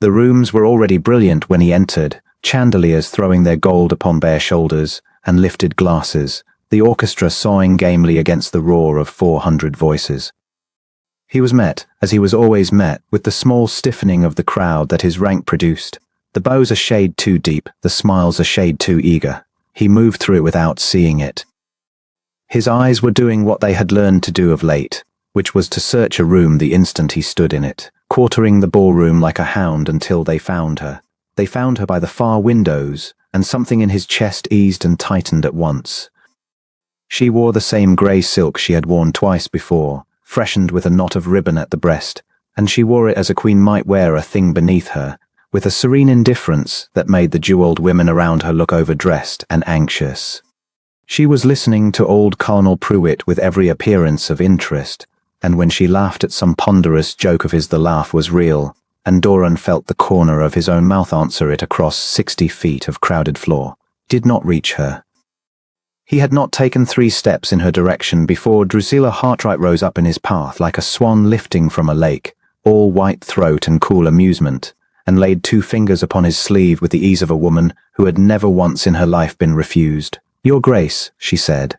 The rooms were already brilliant when he entered, chandeliers throwing their gold upon bare shoulders, and lifted glasses, the orchestra sawing gamely against the roar of 400 voices. He was met, as he was always met, with the small stiffening of the crowd that his rank produced. The bows a shade too deep, the smiles a shade too eager. He moved through it without seeing it. His eyes were doing what they had learned to do of late, which was to search a room the instant he stood in it, quartering the ballroom like a hound until they found her. They found her by the far windows, and something in his chest eased and tightened at once. She wore the same grey silk she had worn twice before, freshened with a knot of ribbon at the breast, and she wore it as a queen might wear a thing beneath her, with a serene indifference that made the jewelled women around her look overdressed and anxious. She was listening to old Colonel Pruitt with every appearance of interest, and when she laughed at some ponderous joke of his, the laugh was real, and Doran felt the corner of his own mouth answer it across 60 feet of crowded floor. Did not reach her. He had not taken 3 steps in her direction before Drusilla Hartright rose up in his path like a swan lifting from a lake, all white throat and cool amusement, and laid 2 fingers upon his sleeve with the ease of a woman who had never once in her life been refused. "Your Grace," she said,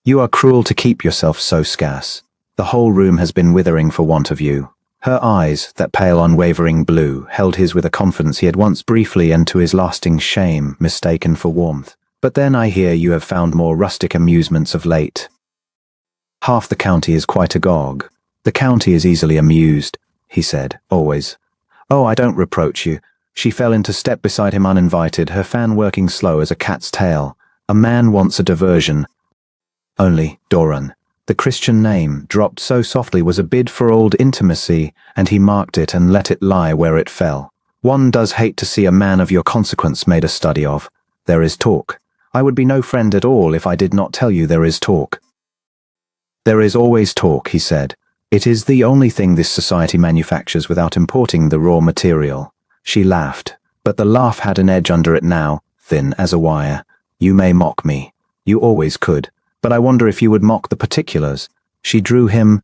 "you are cruel to keep yourself so scarce. The whole room has been withering for want of you." Her eyes, that pale unwavering blue, held his with a confidence he had once briefly and to his lasting shame mistaken for warmth. "But then I hear you have found more rustic amusements of late." "Half the county is quite agog. The county is easily amused," he said, "always." "Oh, I don't reproach you." She fell into step beside him uninvited, her fan working slow as a cat's tail. "A man wants a diversion." Only, Doran, the Christian name, dropped so softly, was a bid for old intimacy, and he marked it and let it lie where it fell. "One does hate to see a man of your consequence made a study of. There is talk. I would be no friend at all if I did not tell you there is talk." "There is always talk," he said. "It is the only thing this society manufactures without importing the raw material." She laughed, but the laugh had an edge under it now, thin as a wire. "You may mock me. You always could. But I wonder if you would mock the particulars." She drew him,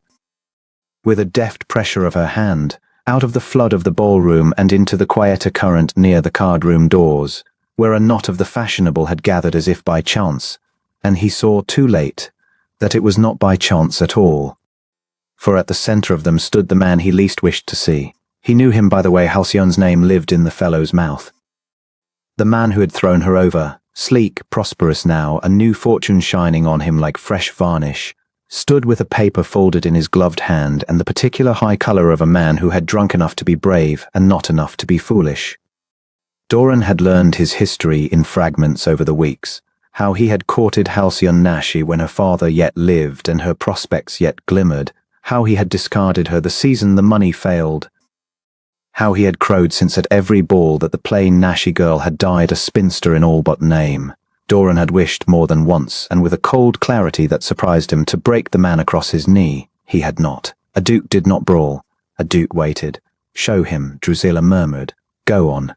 with a deft pressure of her hand, out of the flood of the ballroom and into the quieter current near the card-room doors, where a knot of the fashionable had gathered as if by chance, and he saw too late that it was not by chance at all. For at the centre of them stood the man he least wished to see. He knew him by the way Halcyon's name lived in the fellow's mouth. The man who had thrown her over, sleek, prosperous now, a new fortune shining on him like fresh varnish, stood with a paper folded in his gloved hand and the particular high colour of a man who had drunk enough to be brave and not enough to be foolish. Doran had learned his history in fragments over the weeks, how he had courted Halcyon Nashi when her father yet lived and her prospects yet glimmered, how he had discarded her the season the money failed, how he had crowed since at every ball that the plain Nashi girl had died a spinster in all but name. Doran had wished more than once, and with a cold clarity that surprised him, to break the man across his knee. He had not. A duke did not brawl. A duke waited. "Show him," Drusilla murmured. "Go on."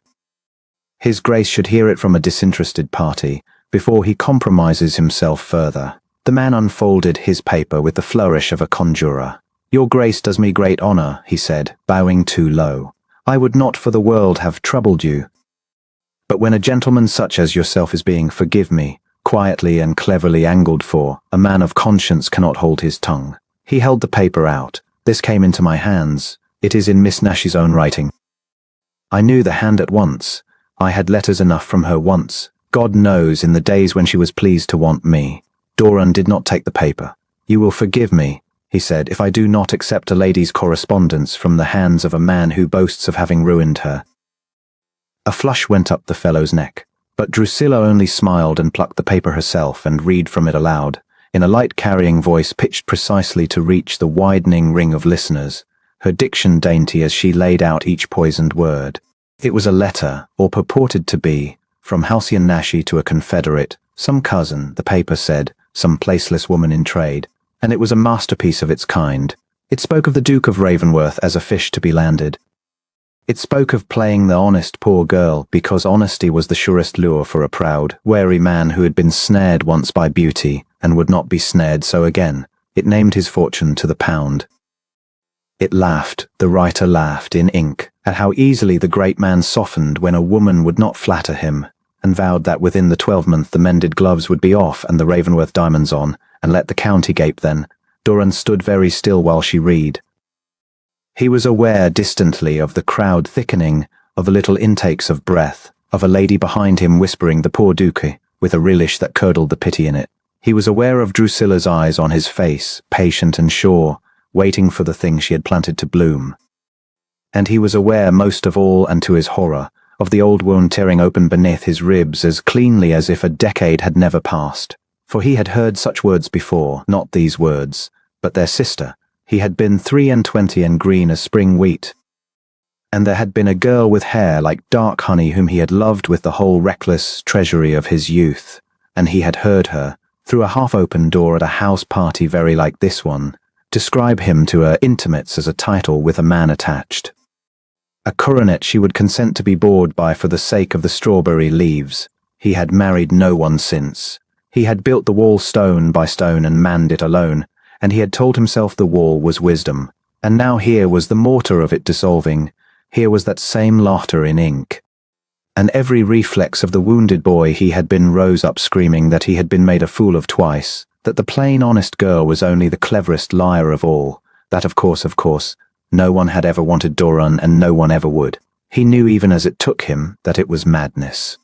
His Grace should hear it from a disinterested party, before he compromises himself further. The man unfolded his paper with the flourish of a conjurer. "Your Grace does me great honour," he said, bowing too low. "I would not for the world have troubled you. But when a gentleman such as yourself is being, forgive me, quietly and cleverly angled for, a man of conscience cannot hold his tongue." He held the paper out. "This came into my hands. It is in Miss Nashi's own writing. I knew the hand at once. I had letters enough from her once, God knows, in the days when she was pleased to want me." Doran did not take the paper. "You will forgive me," he said, "if I do not accept a lady's correspondence from the hands of a man who boasts of having ruined her." A flush went up the fellow's neck, but Drusilla only smiled and plucked the paper herself and read from it aloud, in a light carrying voice pitched precisely to reach the widening ring of listeners, her diction dainty as she laid out each poisoned word. It was a letter, or purported to be, from Halcyon Nashi to a confederate, some cousin, the paper said, some placeless woman in trade, and it was a masterpiece of its kind. It spoke of the Duke of Ravenworth as a fish to be landed. It spoke of playing the honest poor girl because honesty was the surest lure for a proud, wary man who had been snared once by beauty and would not be snared so again. It named his fortune to the pound. It laughed, the writer laughed, in ink, at how easily the great man softened when a woman would not flatter him, and vowed that within the 12-month the mended gloves would be off and the Ravenworth diamonds on, and let the county gape then. Doran stood very still while she read. He was aware distantly of the crowd thickening, of the little intakes of breath, of a lady behind him whispering the poor Duke, with a relish that curdled the pity in it. He was aware of Drusilla's eyes on his face, patient and sure, waiting for the thing she had planted to bloom. And he was aware most of all, and to his horror, of the old wound tearing open beneath his ribs as cleanly as if a decade had never passed. For he had heard such words before, not these words, but their sister. He had been 23 and green as spring wheat. And there had been a girl with hair like dark honey whom he had loved with the whole reckless treasury of his youth, and he had heard her, through a half-open door at a house party very like this one, describe him to her intimates as a title with a man attached. A coronet she would consent to be bored by for the sake of the strawberry leaves. He had married no one since. He had built the wall stone by stone and manned it alone, and he had told himself the wall was wisdom. And now here was the mortar of it dissolving. Here was that same laughter in ink. And every reflex of the wounded boy he had been rose up screaming that he had been made a fool of twice, that the plain honest girl was only the cleverest liar of all, that of course, no one had ever wanted Doran and no one ever would. He knew even as it took him that it was madness.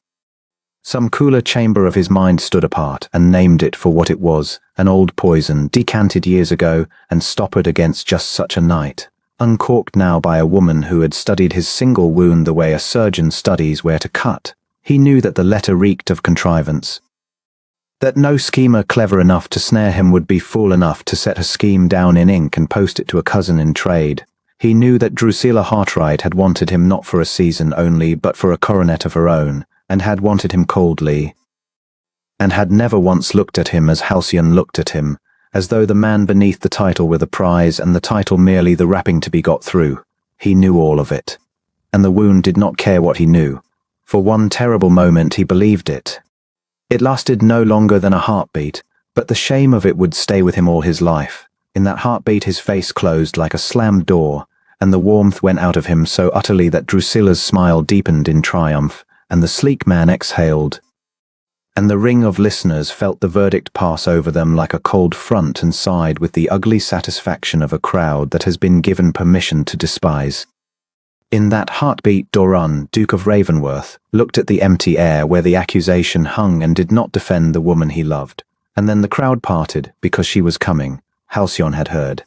Some cooler chamber of his mind stood apart and named it for what it was, an old poison decanted years ago and stoppered against just such a night, uncorked now by a woman who had studied his single wound the way a surgeon studies where to cut. He knew that the letter reeked of contrivance, that no schemer clever enough to snare him would be fool enough to set a scheme down in ink and post it to a cousin in trade. He knew that Drusilla Hartright had wanted him not for a season only but for a coronet of her own, and had wanted him coldly, and had never once looked at him as Halcyon looked at him, as though the man beneath the title were the prize and the title merely the wrapping to be got through. He knew all of it, and the wound did not care what he knew. For one terrible moment he believed it. It lasted no longer than a heartbeat, but the shame of it would stay with him all his life. In that heartbeat his face closed like a slammed door, and the warmth went out of him so utterly that Drusilla's smile deepened in triumph, and the sleek man exhaled, and the ring of listeners felt the verdict pass over them like a cold front and sighed with the ugly satisfaction of a crowd that has been given permission to despise. In that heartbeat Doran, Duke of Ravenworth, looked at the empty air where the accusation hung and did not defend the woman he loved. And then the crowd parted because she was coming. Halcyon had heard.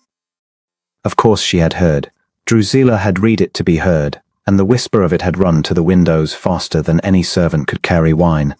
Of course she had heard. Drusilla had read it to be heard, and the whisper of it had run to the windows faster than any servant could carry wine.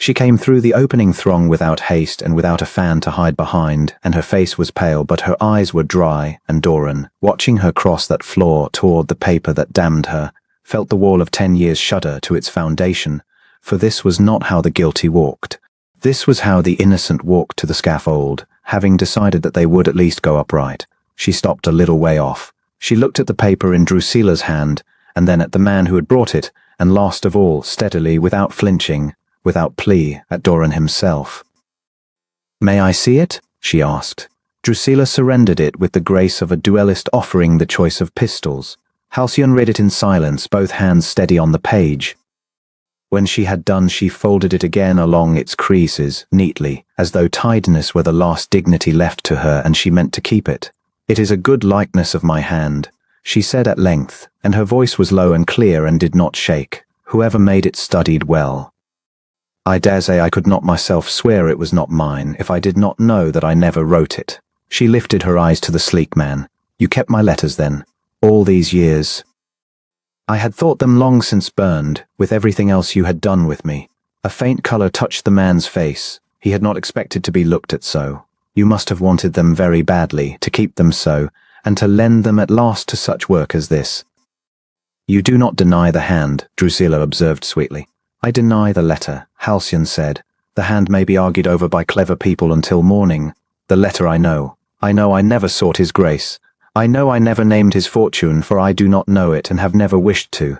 She came through the opening throng without haste and without a fan to hide behind, and her face was pale but her eyes were dry, and Doran, watching her cross that floor toward the paper that damned her, felt the wall of 10 years shudder to its foundation, for this was not how the guilty walked. This was how the innocent walked to the scaffold, having decided that they would at least go upright. She stopped a little way off. She looked at the paper in Drusilla's hand, and then at the man who had brought it, and last of all, steadily, without flinching, without plea, at Doran himself. "May I see it?" she asked. Drusilla surrendered it with the grace of a duellist offering the choice of pistols. Halcyon read it in silence, both hands steady on the page. When she had done, she folded it again along its creases, neatly, as though tiredness were the last dignity left to her and she meant to keep it. "It is a good likeness of my hand," she said at length, and her voice was low and clear and did not shake. "Whoever made it studied well. I dare say I could not myself swear it was not mine if I did not know that I never wrote it." She lifted her eyes to the sleek man. "You kept my letters then, all these years?" "I had thought them long since burned, with everything else you had done with me." A faint colour touched the man's face. He had not expected to be looked at so. "You must have wanted them very badly, to keep them so, and to lend them at last to such work as this." "You do not deny the hand," Drusilla observed sweetly. "I deny the letter," Halcyon said. "The hand may be argued over by clever people until morning. The letter I know. I know I never sought his grace. I know I never named his fortune, for I do not know it and have never wished to.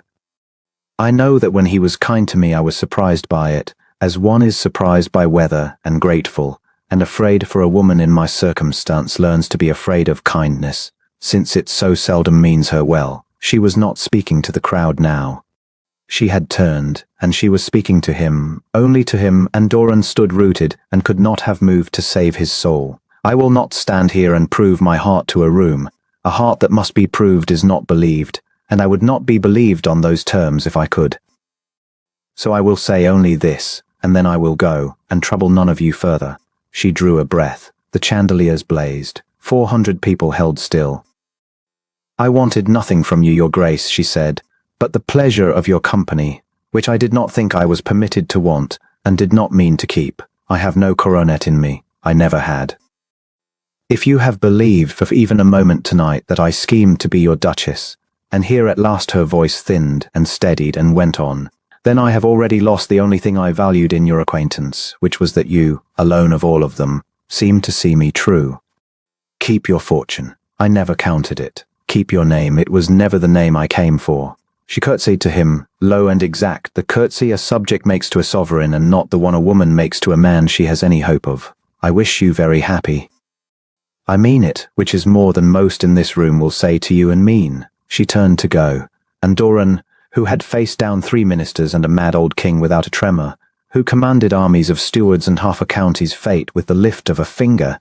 I know that when he was kind to me I was surprised by it, as one is surprised by weather, and grateful, and afraid, for a woman in my circumstance learns to be afraid of kindness, since it so seldom means her well." She was not speaking to the crowd now. She had turned, and she was speaking to him, only to him, and Doran stood rooted and could not have moved to save his soul. I will not stand here and prove my heart to a room. A heart that must be proved is not believed, and I would not be believed on those terms if I could. So I will say only this, and then I will go, and trouble none of you further. She drew a breath. The chandeliers blazed. 400 people held still. I wanted nothing from you, your grace, she said, but the pleasure of your company, which I did not think I was permitted to want, and did not mean to keep. I have no coronet in me. I never had. If you have believed for even a moment tonight that I schemed to be your duchess, and here at last her voice thinned and steadied and went on, then I have already lost the only thing I valued in your acquaintance, which was that you, alone of all of them, seemed to see me true. Keep your fortune. I never counted it. Keep your name. It was never the name I came for. She curtsied to him, low and exact, the curtsy a subject makes to a sovereign and not the one a woman makes to a man she has any hope of. I wish you very happy. I mean it, which is more than most in this room will say to you and mean. She turned to go, and Doran, who had faced down 3 ministers and a mad old king without a tremor, who commanded armies of stewards and half a county's fate with the lift of a finger,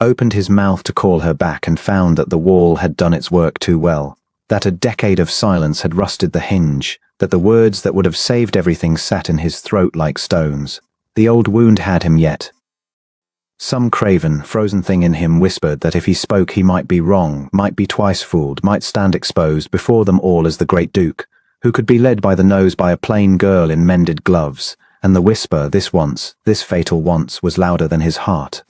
opened his mouth to call her back and found that the wall had done its work too well, that a decade of silence had rusted the hinge, that the words that would have saved everything sat in his throat like stones. The old wound had him yet. Some craven, frozen thing in him whispered that if he spoke he might be wrong, might be twice fooled, might stand exposed before them all as the great duke, who could be led by the nose by a plain girl in mended gloves, and the whisper, this once, this fatal once, was louder than his heart.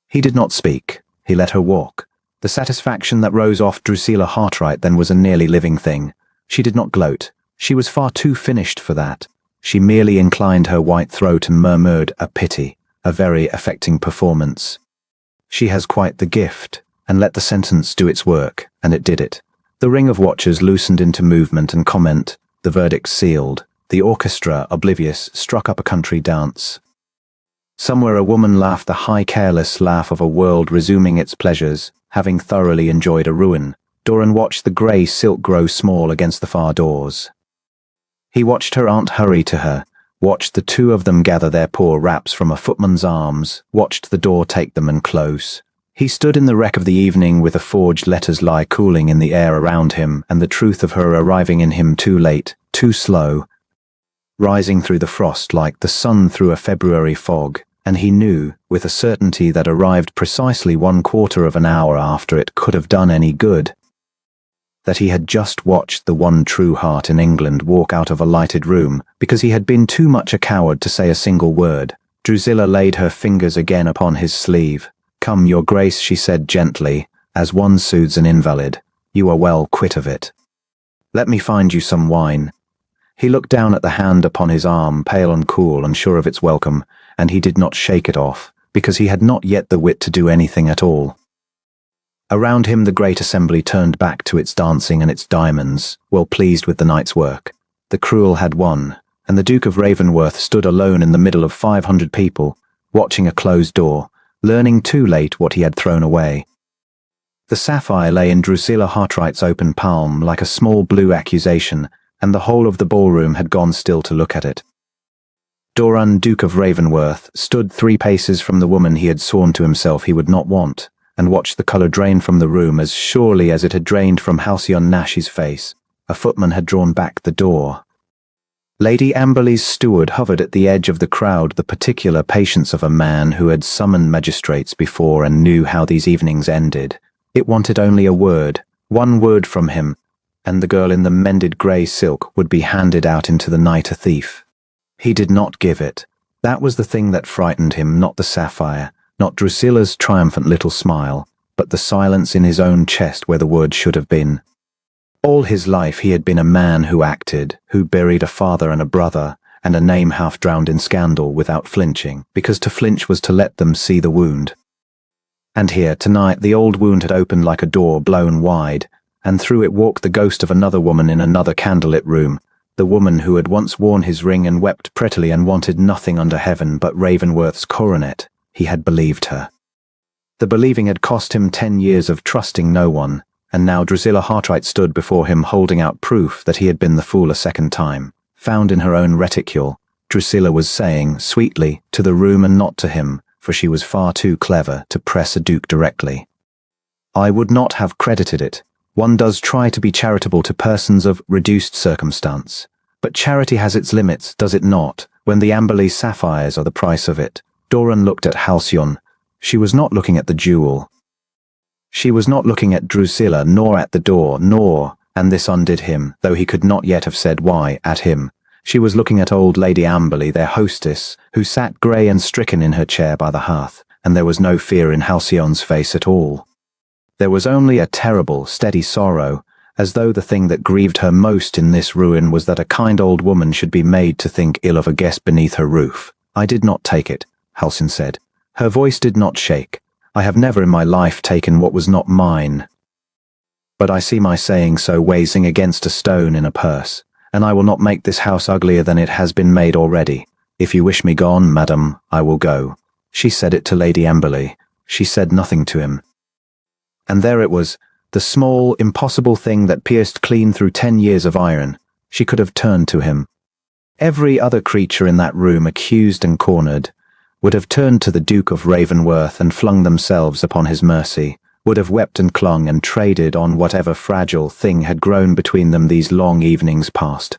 He did not speak. He let her walk. The satisfaction that rose off Drusilla Hartright then was a nearly living thing. She did not gloat. She was far too finished for that. She merely inclined her white throat and murmured a pity, a very affecting performance. She has quite the gift, and let the sentence do its work, and it did it. The ring of watchers loosened into movement and comment, the verdict sealed. The orchestra, oblivious, struck up a country dance. Somewhere a woman laughed the high careless laugh of a world resuming its pleasures, having thoroughly enjoyed a ruin. Doran watched the grey silk grow small against the far doors. He watched her aunt hurry to her, watched the two of them gather their poor wraps from a footman's arms, watched the door take them and close. He stood in the wreck of the evening with the forged letters lie cooling in the air around him, and the truth of her arriving in him too late, too slow, rising through the frost like the sun through a February fog, and he knew, with a certainty that arrived precisely 1/4 of an hour after it could have done any good, that he had just watched the one true heart in England walk out of a lighted room, because he had been too much a coward to say a single word. Drusilla laid her fingers again upon his sleeve. "Come, your grace," she said gently, as one soothes an invalid. "You are well quit of it. Let me find you some wine." He looked down at the hand upon his arm, pale and cool, unsure of its welcome, and he did not shake it off, because he had not yet the wit to do anything at all. Around him the great assembly turned back to its dancing and its diamonds, well pleased with the night's work. The cruel had won, and the Duke of Ravenworth stood alone in the middle of 500 people, watching a closed door, learning too late what he had thrown away. The sapphire lay in Drusilla Hartright's open palm like a small blue accusation, and the whole of the ballroom had gone still to look at it. Doran, Duke of Ravenworth, stood 3 paces from the woman he had sworn to himself he would not want, and watched the colour drain from the room as surely as it had drained from Halcyon Nash's face. A footman had drawn back the door. Lady Amberley's steward hovered at the edge of the crowd, the particular patience of a man who had summoned magistrates before and knew how these evenings ended. It wanted only a word, one word from him, and the girl in the mended grey silk would be handed out into the night a thief. He did not give it. That was the thing that frightened him, not the sapphire, not Drusilla's triumphant little smile, but the silence in his own chest where the word should have been. All his life he had been a man who acted, who buried a father and a brother, and a name half drowned in scandal without flinching, because to flinch was to let them see the wound. And here, tonight, the old wound had opened like a door blown wide, and through it walked the ghost of another woman in another candlelit room, the woman who had once worn his ring and wept prettily and wanted nothing under heaven but Ravenworth's coronet. He had believed her. The believing had cost him 10 years of trusting no one, and now Drusilla Hartright stood before him holding out proof that he had been the fool a second time. Found in her own reticule, Drusilla was saying, sweetly, to the room and not to him, for she was far too clever to press a duke directly. I would not have credited it. One does try to be charitable to persons of reduced circumstance. But charity has its limits, does it not, when the Amberley sapphires are the price of it? Doran looked at Halcyon. She was not looking at the jewel. She was not looking at Drusilla, nor at the door, nor, and this undid him, though he could not yet have said why, at him. She was looking at old Lady Amberley, their hostess, who sat grey and stricken in her chair by the hearth, and there was no fear in Halcyon's face at all. There was only a terrible, steady sorrow, as though the thing that grieved her most in this ruin was that a kind old woman should be made to think ill of a guest beneath her roof. I did not take it, Halcyon said. Her voice did not shake. I have never in my life taken what was not mine. But I see my saying so weighing against a stone in a purse, and I will not make this house uglier than it has been made already. If you wish me gone, madam, I will go. She said it to Lady Amberley. She said nothing to him. And there it was, the small, impossible thing that pierced clean through 10 years of iron. She could have turned to him. Every other creature in that room, accused and cornered, would have turned to the Duke of Ravenworth and flung themselves upon his mercy, would have wept and clung and traded on whatever fragile thing had grown between them these long evenings past.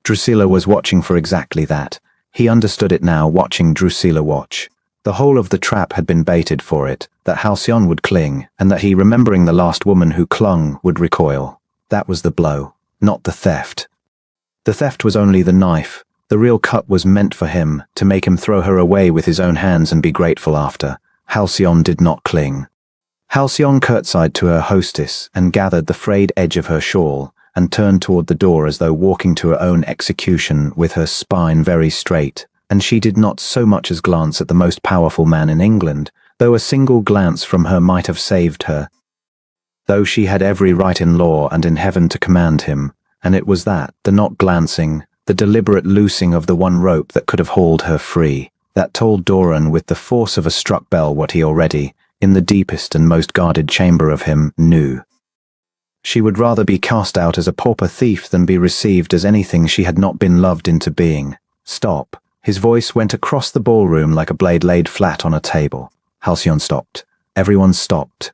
Drusilla was watching for exactly that. He understood it now, watching Drusilla watch. The whole of the trap had been baited for it, that Halcyon would cling, and that he, remembering the last woman who clung, would recoil. That was the blow, not the theft. The theft was only the knife. The real cut was meant for him, to make him throw her away with his own hands and be grateful after. Halcyon did not cling. Halcyon curtsied to her hostess and gathered the frayed edge of her shawl, and turned toward the door as though walking to her own execution with her spine very straight, and she did not so much as glance at the most powerful man in England, though a single glance from her might have saved her. Though she had every right in law and in heaven to command him, and it was that, the not glancing, the deliberate loosing of the one rope that could have hauled her free, that told Doran with the force of a struck bell what he already, in the deepest and most guarded chamber of him, knew. She would rather be cast out as a pauper thief than be received as anything she had not been loved into being. Stop. His voice went across the ballroom like a blade laid flat on a table. Halcyon stopped. Everyone stopped.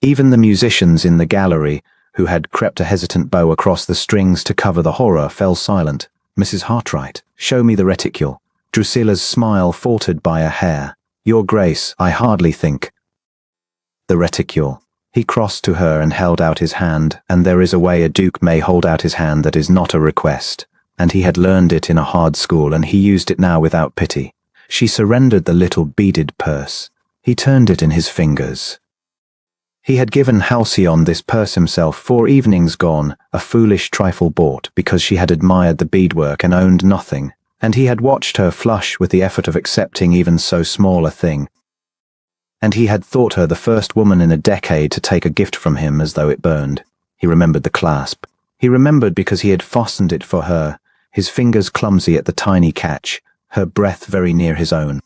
Even the musicians in the gallery, who had crept a hesitant bow across the strings to cover the horror, fell silent. Mrs. Hartright, show me the reticule. Drusilla's smile faltered by a hair. Your Grace, I hardly think. The reticule. He crossed to her and held out his hand, and there is a way a duke may hold out his hand that is not a request, and he had learned it in a hard school, and he used it now without pity. She surrendered the little beaded purse. He turned it in his fingers. He had given Halcyon this purse himself 4 evenings gone, a foolish trifle bought because she had admired the beadwork and owned nothing, and he had watched her flush with the effort of accepting even so small a thing. And he had thought her the first woman in a decade to take a gift from him as though it burned. He remembered the clasp. He remembered because he had fastened it for her, his fingers clumsy at the tiny catch, her breath very near his own.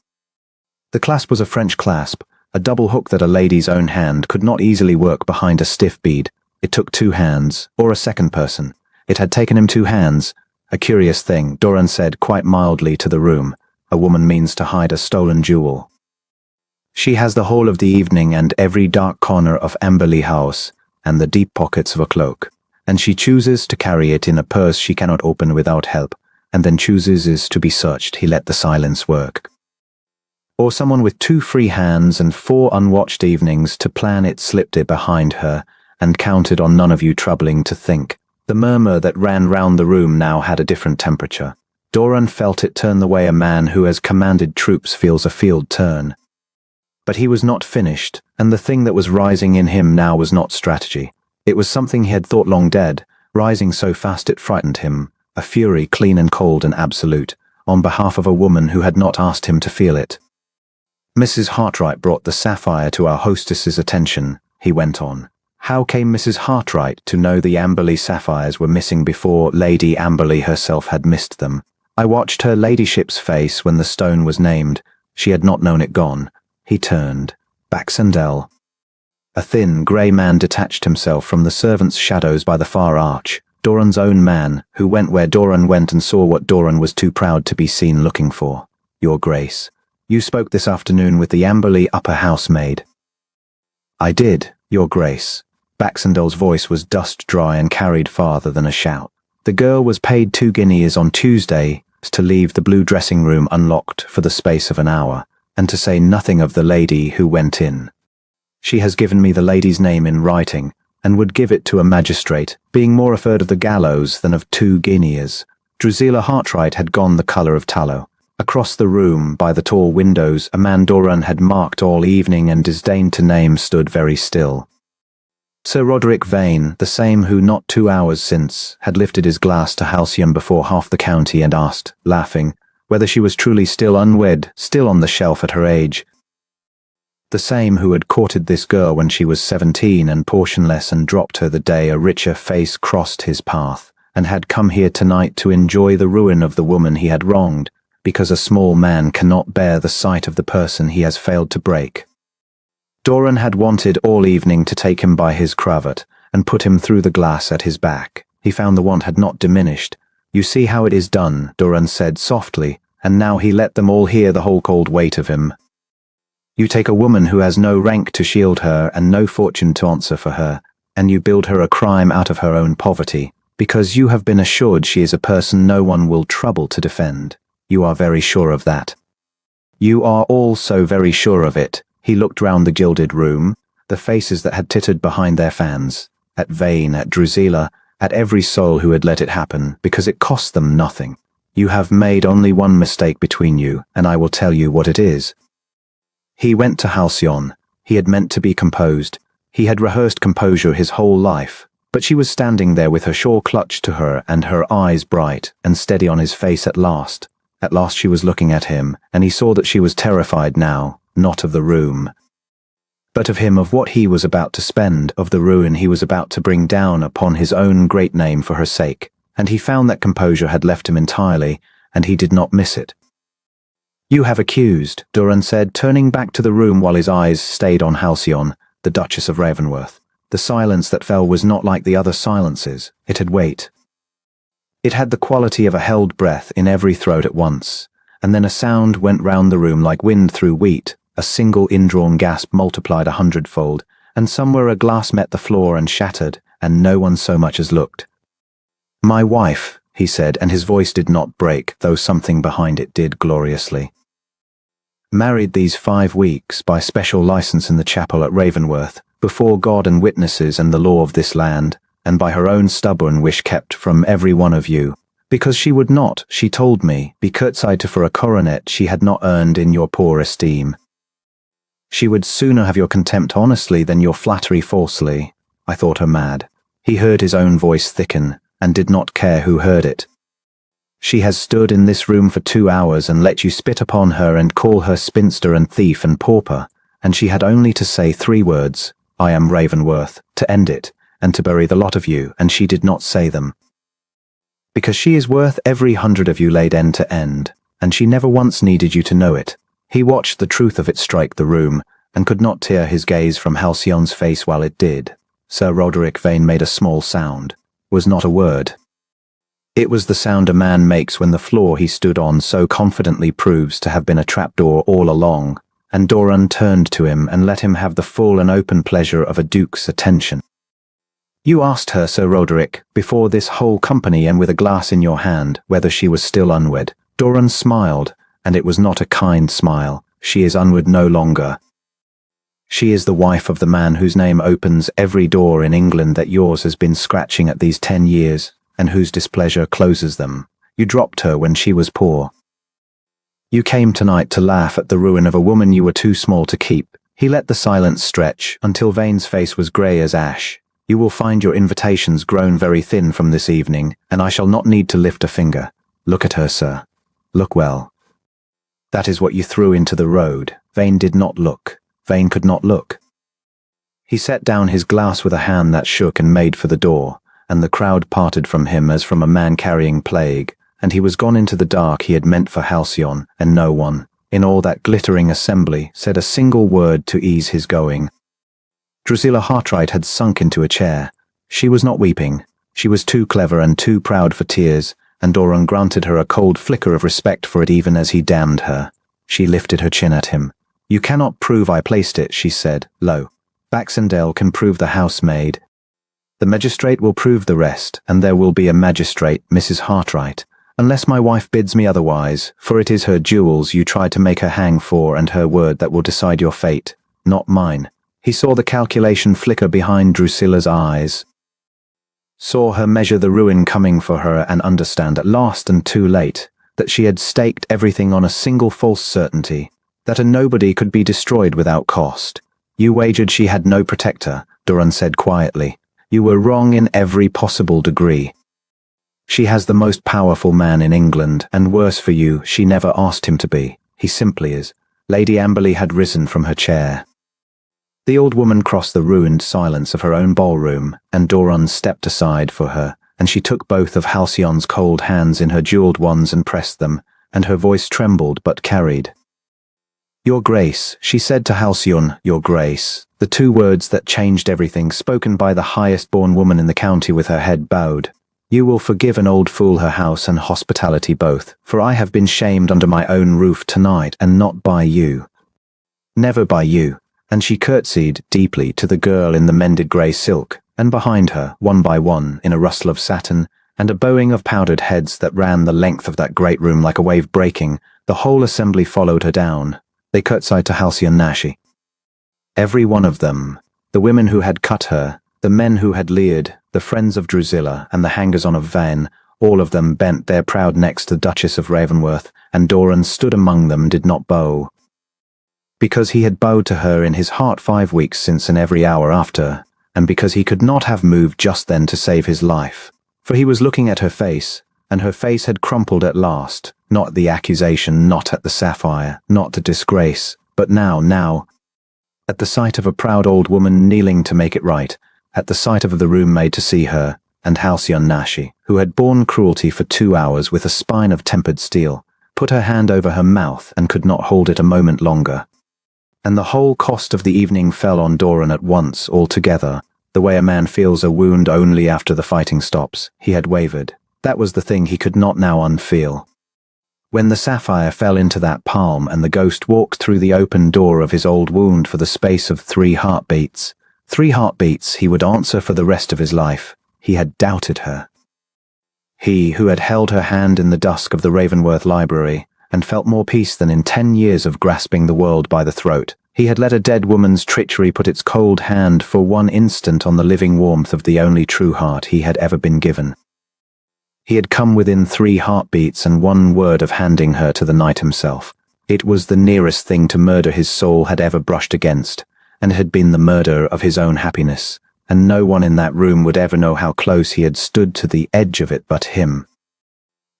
The clasp was a French clasp, a double hook that a lady's own hand could not easily work behind a stiff bead. It took 2 hands, or a second person. It had taken him 2 hands. A curious thing, Doran said quite mildly to the room. A woman means to hide a stolen jewel. She has the whole of the evening and every dark corner of Amberley House, and the deep pockets of a cloak, and she chooses to carry it in a purse she cannot open without help, and then chooses is to be searched. He let the silence work. Or someone with 2 free hands and 4 unwatched evenings to plan it slipped it behind her, and counted on none of you troubling to think. The murmur that ran round the room now had a different temperature. Doran felt it turn the way a man who has commanded troops feels a field turn. But he was not finished, and the thing that was rising in him now was not strategy. It was something he had thought long dead, rising so fast it frightened him, a fury clean and cold and absolute, on behalf of a woman who had not asked him to feel it. Mrs. Hartright brought the sapphire to our hostess's attention, he went on. How came Mrs. Hartright to know the Amberley sapphires were missing before Lady Amberley herself had missed them? I watched her ladyship's face when the stone was named. She had not known it gone. He turned. Baxendale. A thin, grey man detached himself from the servants' shadows by the far arch, Doran's own man, who went where Doran went and saw what Doran was too proud to be seen looking for. Your Grace, you spoke this afternoon with the Amberley upper housemaid. I did, Your Grace. Baxendale's voice was dust-dry and carried farther than a shout. The girl was paid 2 guineas on Tuesday to leave the blue dressing room unlocked for the space of an hour, and to say nothing of the lady who went in. She has given me the lady's name in writing, and would give it to a magistrate, being more afraid of the gallows than of 2 guineas. Drusilla Hartright had gone the colour of tallow. Across the room, by the tall windows, a man Doran had marked all evening and disdained to name stood very still. Sir Roderick Vane, the same who not 2 hours since had lifted his glass to Halcyon before half the county and asked, laughing, whether she was truly still unwed, still on the shelf at her age. The same who had courted this girl when she was 17 and portionless and dropped her the day a richer face crossed his path, and had come here tonight to enjoy the ruin of the woman he had wronged, because a small man cannot bear the sight of the person he has failed to break. Doran had wanted all evening to take him by his cravat and put him through the glass at his back. He found the want had not diminished. You see how it is done, Doran said softly, and now he let them all hear the whole cold weight of him. You take a woman who has no rank to shield her and no fortune to answer for her, and you build her a crime out of her own poverty, because you have been assured she is a person no one will trouble to defend. You are very sure of that. You are all so very sure of it. He looked round the gilded room, the faces that had tittered behind their fans, at Vane, at Drusilla, at every soul who had let it happen, because it cost them nothing. You have made only one mistake between you, and I will tell you what it is. He went to Halcyon. He had meant to be composed. He had rehearsed composure his whole life, but she was standing there with her shawl clutched to her and her eyes bright and steady on his face at last. At last she was looking at him, and he saw that she was terrified now, not of the room, but of him, of what he was about to spend, of the ruin he was about to bring down upon his own great name for her sake, and he found that composure had left him entirely, and he did not miss it. You have accused, Doran said, turning back to the room while his eyes stayed on Halcyon, the Duchess of Ravenworth. The silence that fell was not like the other silences. It had weight. It had the quality of a held breath in every throat at once, and then a sound went round the room like wind through wheat, a single indrawn gasp multiplied 100-fold, and somewhere a glass met the floor and shattered, and no one so much as looked. My wife, he said, and his voice did not break, though something behind it did gloriously. Married these 5 weeks by special license in the chapel at Ravenworth, before God and witnesses and the law of this land, and by her own stubborn wish kept from every one of you, because she would not, she told me, be curtsied to for a coronet she had not earned in your poor esteem. She would sooner have your contempt honestly than your flattery falsely. I thought her mad. He heard his own voice thicken, and did not care who heard it. She has stood in this room for 2 hours and let you spit upon her and call her spinster and thief and pauper, and she had only to say 3 words, I am Ravenworth, to end it, and to bury the lot of you, and she did not say them. Because she is worth every 100 of you laid end to end, and she never once needed you to know it. He watched the truth of it strike the room, and could not tear his gaze from Halcyon's face while it did. Sir Roderick Vane made a small sound. Was not a word. It was the sound a man makes when the floor he stood on so confidently proves to have been a trapdoor all along, and Doran turned to him and let him have the full and open pleasure of a duke's attention. You asked her, Sir Roderick, before this whole company and with a glass in your hand, whether she was still unwed. Doran smiled, and it was not a kind smile. She is unwed no longer. She is the wife of the man whose name opens every door in England that yours has been scratching at these 10 years, and whose displeasure closes them. You dropped her when she was poor. You came tonight to laugh at the ruin of a woman you were too small to keep. He let the silence stretch until Vane's face was grey as ash. You will find your invitations grown very thin from this evening, and I shall not need to lift a finger. Look at her, sir. Look well. That is what you threw into the road. Vane did not look. Vane could not look. He set down his glass with a hand that shook and made for the door, and the crowd parted from him as from a man carrying plague, and he was gone into the dark he had meant for Halcyon, and no one, in all that glittering assembly, said a single word to ease his going. Drusilla Hartright had sunk into a chair. She was not weeping. She was too clever and too proud for tears, and Doran granted her a cold flicker of respect for it even as he damned her. She lifted her chin at him. "You cannot prove I placed it," she said, low. "Baxendale can prove the housemaid. The magistrate will prove the rest, and there will be a magistrate, Mrs. Hartright, unless my wife bids me otherwise, for it is her jewels you tried to make her hang for and her word that will decide your fate, not mine." He saw the calculation flicker behind Drusilla's eyes, saw her measure the ruin coming for her and understand at last and too late that she had staked everything on a single false certainty, that a nobody could be destroyed without cost. "You wagered she had no protector," Doran said quietly. "You were wrong in every possible degree. She has the most powerful man in England, and worse for you, she never asked him to be. He simply is." Lady Amberley had risen from her chair. The old woman crossed the ruined silence of her own ballroom, and Doran stepped aside for her, and she took both of Halcyon's cold hands in her jeweled ones and pressed them, and her voice trembled but carried. "Your Grace," she said to Halcyon, "Your Grace," the two words that changed everything, spoken by the highest-born woman in the county with her head bowed. "You will forgive an old fool her house and hospitality both, for I have been shamed under my own roof tonight, and not by you. Never by you." And she curtsied deeply to the girl in the mended grey silk, and behind her, one by one, in a rustle of satin, and a bowing of powdered heads that ran the length of that great room like a wave breaking, the whole assembly followed her down. They curtsied to Halcyon Nashi. Every one of them, the women who had cut her, the men who had leered, the friends of Drusilla, and the hangers-on of Vane, all of them bent their proud necks to the Duchess of Ravenworth, and Doran stood among them, did not bow, because he had bowed to her in his heart 5 weeks since and every hour after, and because he could not have moved just then to save his life. For he was looking at her face, and her face had crumpled at last, not at the accusation, not at the sapphire, not at disgrace, but now, at the sight of a proud old woman kneeling to make it right, at the sight of the room made to see her, and Halcyon Nashi, who had borne cruelty for 2 hours with a spine of tempered steel, put her hand over her mouth and could not hold it a moment longer. And the whole cost of the evening fell on Doran at once, altogether, the way a man feels a wound only after the fighting stops. He had wavered. That was the thing he could not now unfeel. When the sapphire fell into that palm and the ghost walked through the open door of his old wound for the space of 3 heartbeats, 3 heartbeats he would answer for the rest of his life, he had doubted her. He who had held her hand in the dusk of the Ravenworth library, and felt more peace than in 10 years of grasping the world by the throat. He had let a dead woman's treachery put its cold hand for 1 instant on the living warmth of the only true heart he had ever been given. He had come within 3 heartbeats and 1 word of handing her to the night himself. It was the nearest thing to murder his soul had ever brushed against, and it had been the murder of his own happiness, and no one in that room would ever know how close he had stood to the edge of it but him.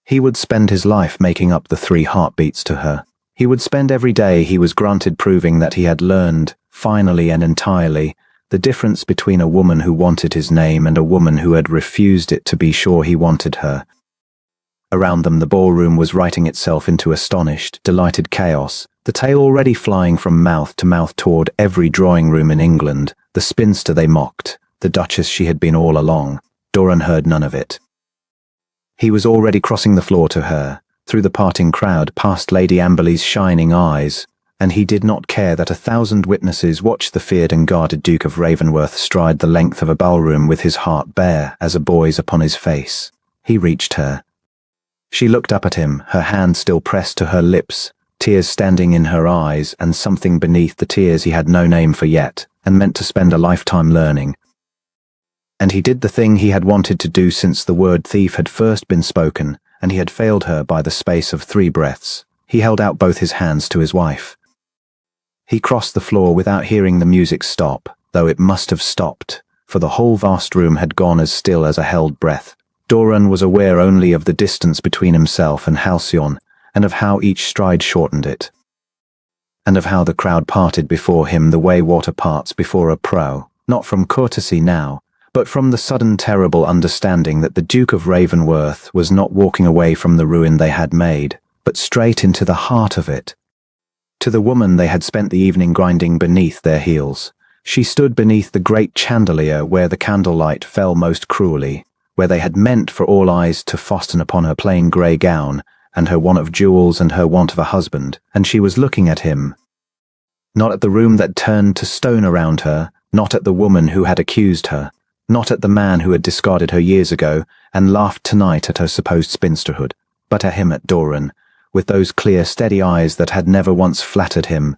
He would spend his life making up the 3 heartbeats to her. He would spend every day he was granted proving that he had learned, finally and entirely, the difference between a woman who wanted his name and a woman who had refused it to be sure he wanted her. Around them the ballroom was writing itself into astonished, delighted chaos, the tale already flying from mouth to mouth toward every drawing-room in England, the spinster they mocked, the Duchess she had been all along. Doran heard none of it. He was already crossing the floor to her, through the parting crowd, past Lady Amberley's shining eyes, and he did not care that 1,000 witnesses watched the feared and guarded Duke of Ravenworth stride the length of a ballroom with his heart bare as a boy's upon his face. He reached her. She looked up at him, her hand still pressed to her lips, tears standing in her eyes, and something beneath the tears he had no name for yet, and meant to spend a lifetime learning. And he did the thing he had wanted to do since the word thief had first been spoken, and he had failed her by the space of 3 breaths. He held out both his hands to his wife. He crossed the floor without hearing the music stop, though it must have stopped, for the whole vast room had gone as still as a held breath. Doran was aware only of the distance between himself and Halcyon, and of how each stride shortened it, and of how the crowd parted before him the way water parts before a prow, not from courtesy now, but from the sudden terrible understanding that the Duke of Ravenworth was not walking away from the ruin they had made, but straight into the heart of it, to the woman they had spent the evening grinding beneath their heels, She stood beneath the great chandelier where the candlelight fell most cruelly, where they had meant for all eyes to fasten upon her plain grey gown, and her want of jewels and her want of a husband, and she was looking at him. Not at the room that turned to stone around her, not at the woman who had accused her, not at the man who had discarded her years ago and laughed tonight at her supposed spinsterhood, but at him, at Doran, with those clear, steady eyes that had never once flattered him,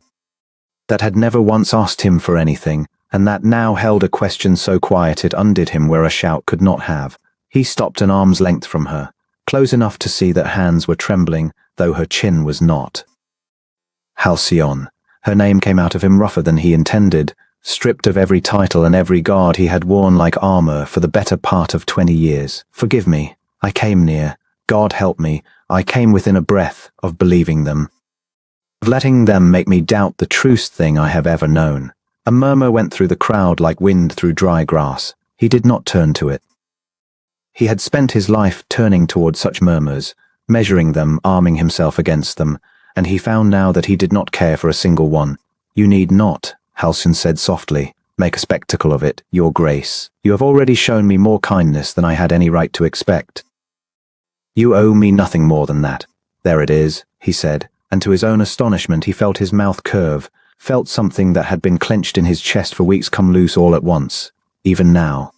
that had never once asked him for anything, and that now held a question so quiet it undid him where a shout could not have. He stopped an arm's length from her, close enough to see that hands were trembling, though her chin was not. Halcyon. Her name came out of him rougher than he intended, stripped of every title and every guard he had worn like armor for the better part of 20 years. Forgive me. I came near. God help me. I came within a breath of believing them, of letting them make me doubt the truest thing I have ever known. A murmur went through the crowd like wind through dry grass. He did not turn to it. He had spent his life turning toward such murmurs, measuring them, arming himself against them, and he found now that he did not care for a single one. You need not, Halcyon said softly, make a spectacle of it, Your Grace. You have already shown me more kindness than I had any right to expect. You owe me nothing more than that. There it is, he said, and to his own astonishment he felt his mouth curve, felt something that had been clenched in his chest for weeks come loose all at once, even now.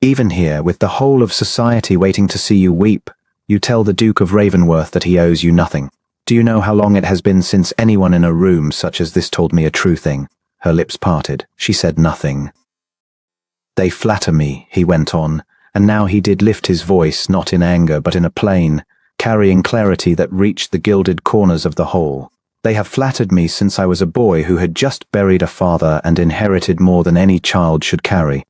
Even here, with the whole of society waiting to see you weep, you tell the Duke of Ravenworth that he owes you nothing. Do you know how long it has been since anyone in a room such as this told me a true thing? Her lips parted. She said nothing. They flatter me, he went on, and now he did lift his voice, not in anger but in a plain, carrying clarity that reached the gilded corners of the hall. They have flattered me since I was a boy who had just buried a father and inherited more than any child should carry.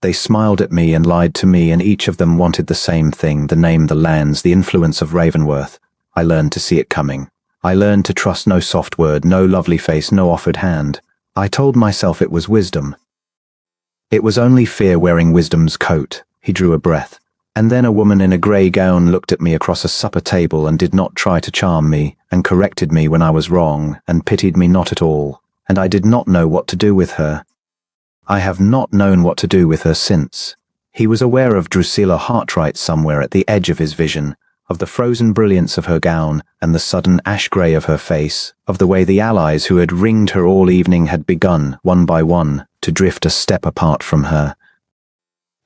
They smiled at me and lied to me, and each of them wanted the same thing, the name, the lands, the influence of Ravenworth. I learned to see it coming. I learned to trust no soft word, no lovely face, no offered hand. I told myself it was wisdom. It was only fear wearing wisdom's coat. He drew a breath. And then a woman in a grey gown looked at me across a supper table and did not try to charm me, and corrected me when I was wrong, and pitied me not at all. And I did not know what to do with her. I have not known what to do with her since. He was aware of Drusilla Hartright somewhere at the edge of his vision, of the frozen brilliance of her gown and the sudden ash-grey of her face, of the way the allies who had ringed her all evening had begun, one by one, to drift a step apart from her.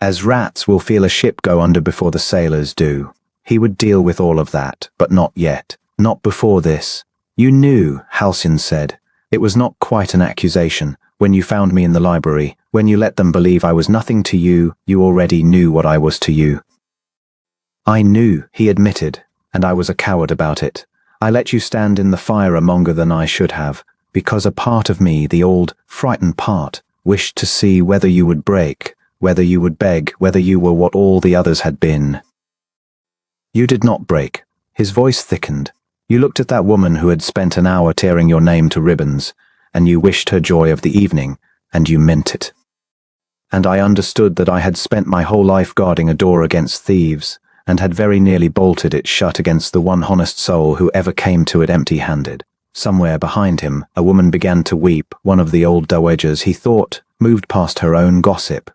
As rats will feel a ship go under before the sailors do. He would deal with all of that, but not yet, not before this. You knew, Halcyon said. It was not quite an accusation. When you found me in the library, when you let them believe I was nothing to you, you already knew what I was to you. I knew, he admitted, and I was a coward about it. I let you stand in the fire longer than I should have, because a part of me, the old, frightened part, wished to see whether you would break, whether you would beg, whether you were what all the others had been. You did not break. His voice thickened. You looked at that woman who had spent an hour tearing your name to ribbons, and you wished her joy of the evening, and you meant it. And I understood that I had spent my whole life guarding a door against thieves, and had very nearly bolted it shut against the one honest soul who ever came to it empty-handed. Somewhere behind him, a woman began to weep, one of the old dowagers, he thought, moved past her own gossip.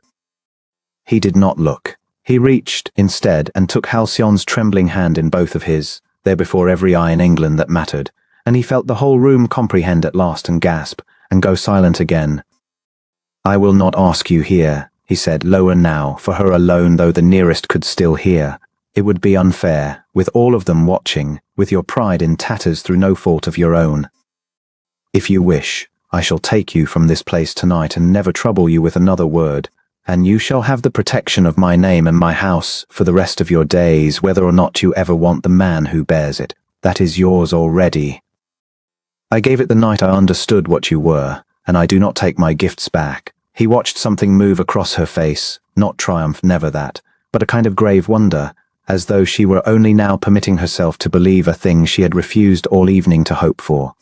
He did not look. He reached, instead, and took Halcyon's trembling hand in both of his, there before every eye in England that mattered, and he felt the whole room comprehend at last and gasp, and go silent again. I will not ask you here, he said, lower now, for her alone, though the nearest could still hear. It would be unfair, with all of them watching, with your pride in tatters through no fault of your own. If you wish, I shall take you from this place tonight and never trouble you with another word, and you shall have the protection of my name and my house for the rest of your days, whether or not you ever want the man who bears it. That is yours already. I gave it the night I understood what you were, and I do not take my gifts back. He watched something move across her face, not triumph, never that, but a kind of grave wonder, as though she were only now permitting herself to believe a thing she had refused all evening to hope for.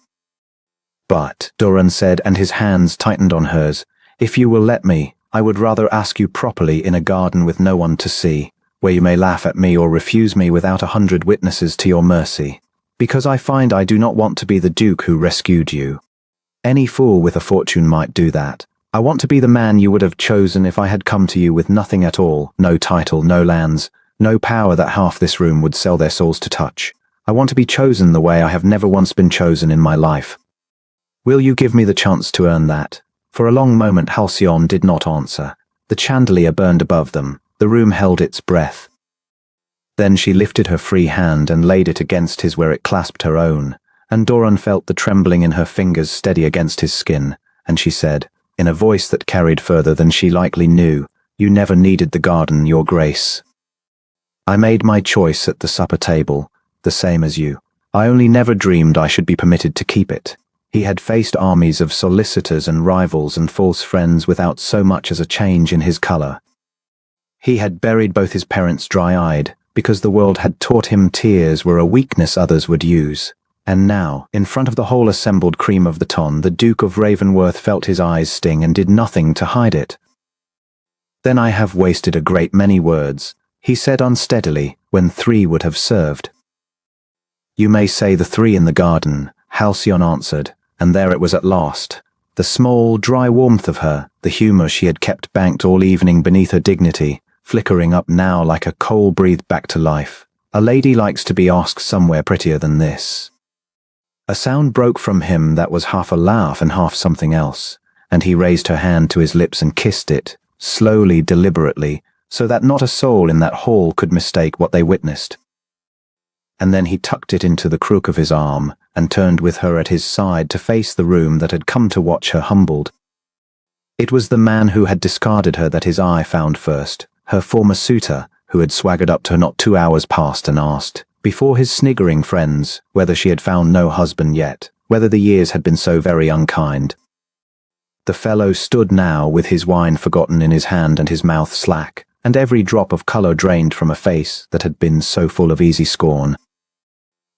But, Doran said, and his hands tightened on hers, if you will let me, I would rather ask you properly in a garden with no one to see, where you may laugh at me or refuse me without 100 witnesses to your mercy, because I find I do not want to be the Duke who rescued you. Any fool with a fortune might do that, I want to be the man you would have chosen if I had come to you with nothing at all, no title, no lands, no power that half this room would sell their souls to touch. I want to be chosen the way I have never once been chosen in my life. Will you give me the chance to earn that? For a long moment Halcyon did not answer. The chandelier burned above them. The room held its breath. Then she lifted her free hand and laid it against his where it clasped her own, and Doran felt the trembling in her fingers steady against his skin, and she said, in a voice that carried further than she likely knew, "You never needed the garden, Your Grace. I made my choice at the supper table, the same as you. I only never dreamed I should be permitted to keep it." He had faced armies of solicitors and rivals and false friends without so much as a change in his color. He had buried both his parents dry-eyed, because the world had taught him tears were a weakness others would use. And now, in front of the whole assembled cream of the ton, the Duke of Ravenworth felt his eyes sting and did nothing to hide it. "Then I have wasted a great many words," he said unsteadily, when 3 would have served. "You may say the 3 in the garden," Halcyon answered, and there it was at last. The small, dry warmth of her, the humor she had kept banked all evening beneath her dignity, flickering up now like a coal breathed back to life. A lady likes to be asked somewhere prettier than this. A sound broke from him that was half a laugh and half something else, and he raised her hand to his lips and kissed it, slowly, deliberately, so that not a soul in that hall could mistake what they witnessed. And then he tucked it into the crook of his arm and turned with her at his side to face the room that had come to watch her humbled. It was the man who had discarded her that his eye found first, her former suitor, who had swaggered up to her not 2 hours past and asked, before his sniggering friends, whether she had found no husband yet, whether the years had been so very unkind. The fellow stood now with his wine forgotten in his hand and his mouth slack, and every drop of color drained from a face that had been so full of easy scorn.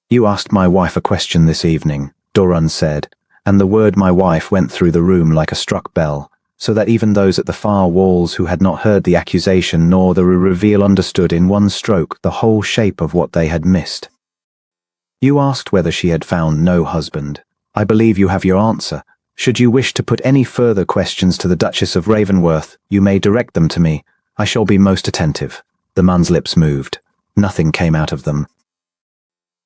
"You asked my wife a question this evening," Doran said, and the word "my wife" went through the room like a struck bell, so that even those at the far walls who had not heard the accusation nor the reveal understood in one stroke the whole shape of what they had missed. "You asked whether she had found no husband. I believe you have your answer. Should you wish to put any further questions to the Duchess of Ravenworth, you may direct them to me. I shall be most attentive." The man's lips moved. Nothing came out of them.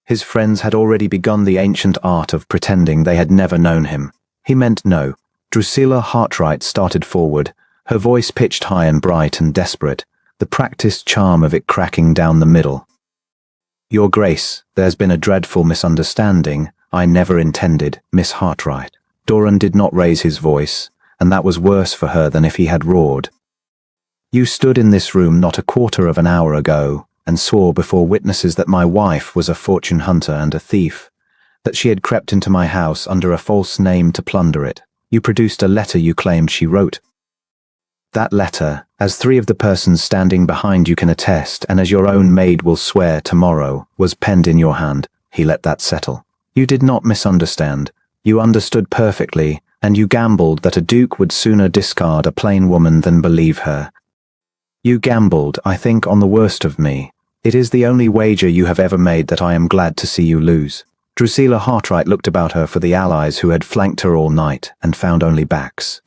His friends had already begun the ancient art of pretending they had never known him. He meant no. Drusilla Hartright started forward, her voice pitched high and bright and desperate, the practiced charm of it cracking down the middle. "Your Grace, there's been a dreadful misunderstanding. I never intended, Miss Hartright." Doran did not raise his voice, and that was worse for her than if he had roared. "You stood in this room not a quarter of an hour ago, and swore before witnesses that my wife was a fortune hunter and a thief, that she had crept into my house under a false name to plunder it. You produced a letter you claimed she wrote. That letter, as 3 of the persons standing behind you can attest, and as your own maid will swear tomorrow, was penned in your hand." He let that settle. "You did not misunderstand. You understood perfectly, and you gambled that a duke would sooner discard a plain woman than believe her. You gambled, I think, on the worst of me. It is the only wager you have ever made that I am glad to see you lose." Drusilla Hartright looked about her for the allies who had flanked her all night and found only backs.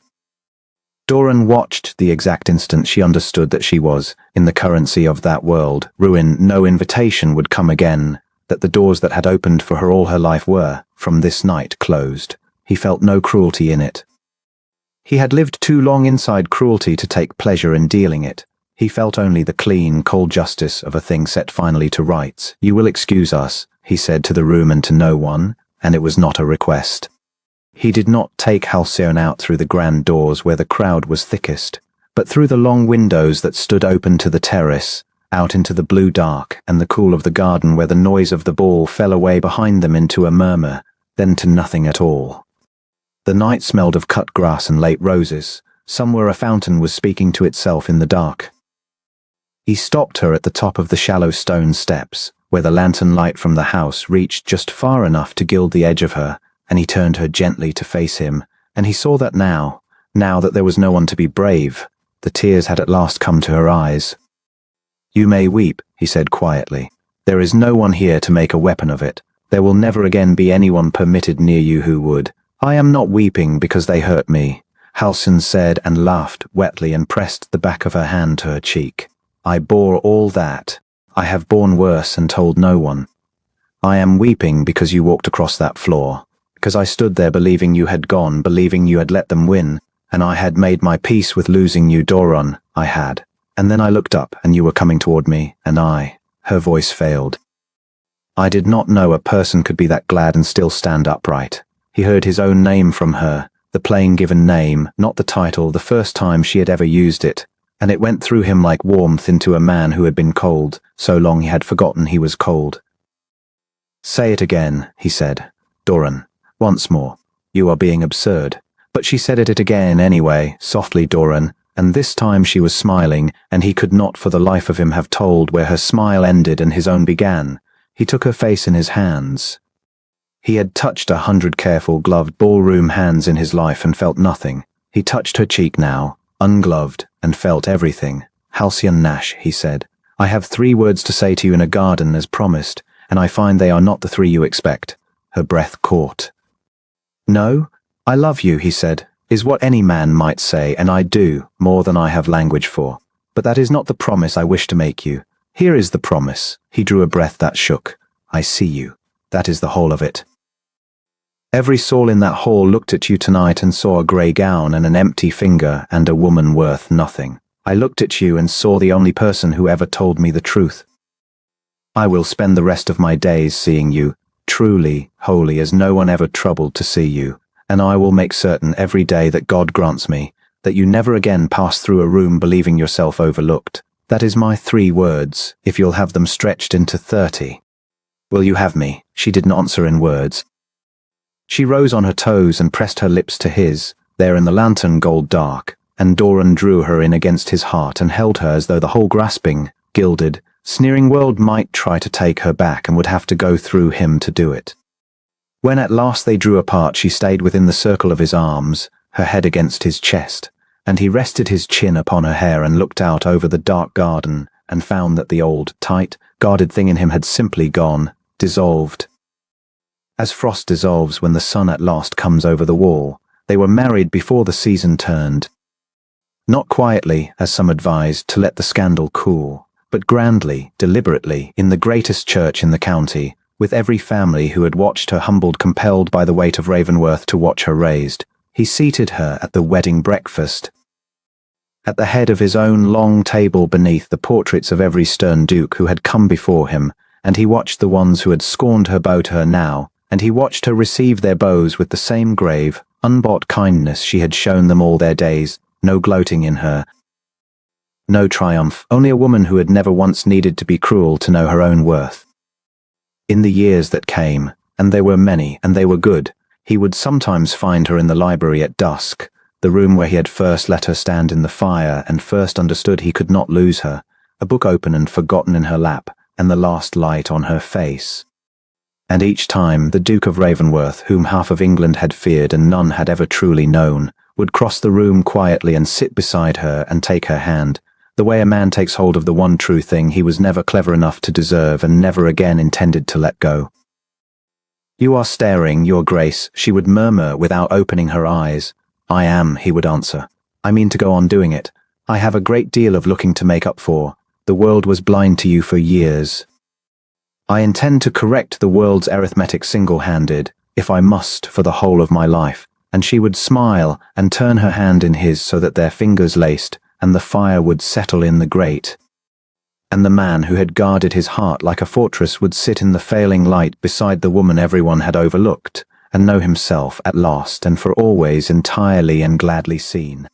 Doran watched the exact instant she understood that she was, in the currency of that world, ruin. No invitation would come again, that the doors that had opened for her all her life were, from this night, closed. He felt no cruelty in it. He had lived too long inside cruelty to take pleasure in dealing it. He felt only the clean, cold justice of a thing set finally to rights. "You will excuse us," he said to the room and to no one, and it was not a request. He did not take Halcyon out through the grand doors where the crowd was thickest, but through the long windows that stood open to the terrace, out into the blue dark and the cool of the garden where the noise of the ball fell away behind them into a murmur, then to nothing at all. The night smelled of cut grass and late roses. Somewhere a fountain was speaking to itself in the dark. He stopped her at the top of the shallow stone steps, where the lantern light from the house reached just far enough to gild the edge of her, and he turned her gently to face him, and he saw that now that there was no one to be brave, the tears had at last come to her eyes. "You may weep," he said quietly. "There is no one here to make a weapon of it. There will never again be anyone permitted near you who would. I am not weeping because they hurt me. Halcyon said and laughed wetly and pressed the back of her hand to her cheek. I bore all that. I have borne worse and told no one. I am weeping because you walked across that floor, because I stood there believing you had gone, believing you had let them win, and I had made my peace with losing you, Doron, I had. And then I looked up and you were coming toward me, and her voice failed. I did not know a person could be that glad and still stand upright. He heard his own name from her, the plain given name, not the title, the first time she had ever used it, and it went through him like warmth into a man who had been cold, so long he had forgotten he was cold. Say it again, he said. Doron, once more. You are being absurd. But she said it again anyway, softly, Doron, and this time she was smiling, and he could not for the life of him have told where her smile ended and his own began. He took her face in his hands. He had touched 100 careful, gloved ballroom hands in his life and felt nothing. He touched her cheek now, ungloved, and felt everything. Halcyon Nash, he said, I have 3 words to say to you in a garden as promised, and I find they are not the 3 you expect. Her breath caught. No, I love you, he said, is what any man might say, and I do, more than I have language for. But that is not the promise I wish to make you. Here is the promise. He drew a breath that shook. I see you. That is the whole of it. Every soul in that hall looked at you tonight and saw a grey gown and an empty finger and a woman worth nothing. I looked at you and saw the only person who ever told me the truth. I will spend the rest of my days seeing you, truly, wholly as no one ever troubled to see you, and I will make certain every day that God grants me, that you never again pass through a room believing yourself overlooked. That is my 3 words, if you'll have them stretched into 30. Will you have me? She did not answer in words. She rose on her toes and pressed her lips to his, there in the lantern gold dark, and Doron drew her in against his heart and held her as though the whole grasping, gilded, sneering world might try to take her back and would have to go through him to do it. When at last they drew apart, she stayed within the circle of his arms, her head against his chest, and he rested his chin upon her hair and looked out over the dark garden and found that the old, tight, guarded thing in him had simply gone, dissolved. As frost dissolves when the sun at last comes over the wall, they were married before the season turned. Not quietly, as some advised, to let the scandal cool, but grandly, deliberately, in the greatest church in the county, with every family who had watched her humbled, compelled by the weight of Ravenworth to watch her raised. He seated her at the wedding breakfast. At the head of his own long table beneath the portraits of every stern duke who had come before him, and he watched the ones who had scorned her bow to her now, and he watched her receive their bows with the same grave, unbought kindness she had shown them all their days, no gloating in her, no triumph, only a woman who had never once needed to be cruel to know her own worth. In the years that came, and they were many, and they were good, he would sometimes find her in the library at dusk, the room where he had first let her stand in the fire and first understood he could not lose her, a book open and forgotten in her lap, and the last light on her face. And each time the Duke of Ravenworth, whom half of England had feared and none had ever truly known, would cross the room quietly and sit beside her and take her hand, the way a man takes hold of the one true thing he was never clever enough to deserve and never again intended to let go. You are staring, Your Grace, she would murmur without opening her eyes. I am, he would answer. I mean to go on doing it. I have a great deal of looking to make up for. The world was blind to you for years. I intend to correct the world's arithmetic single-handed, if I must, for the whole of my life. And she would smile and turn her hand in his so that their fingers laced, and the fire would settle in the grate. And the man who had guarded his heart like a fortress would sit in the failing light beside the woman everyone had overlooked, and know himself at last and for always entirely and gladly seen.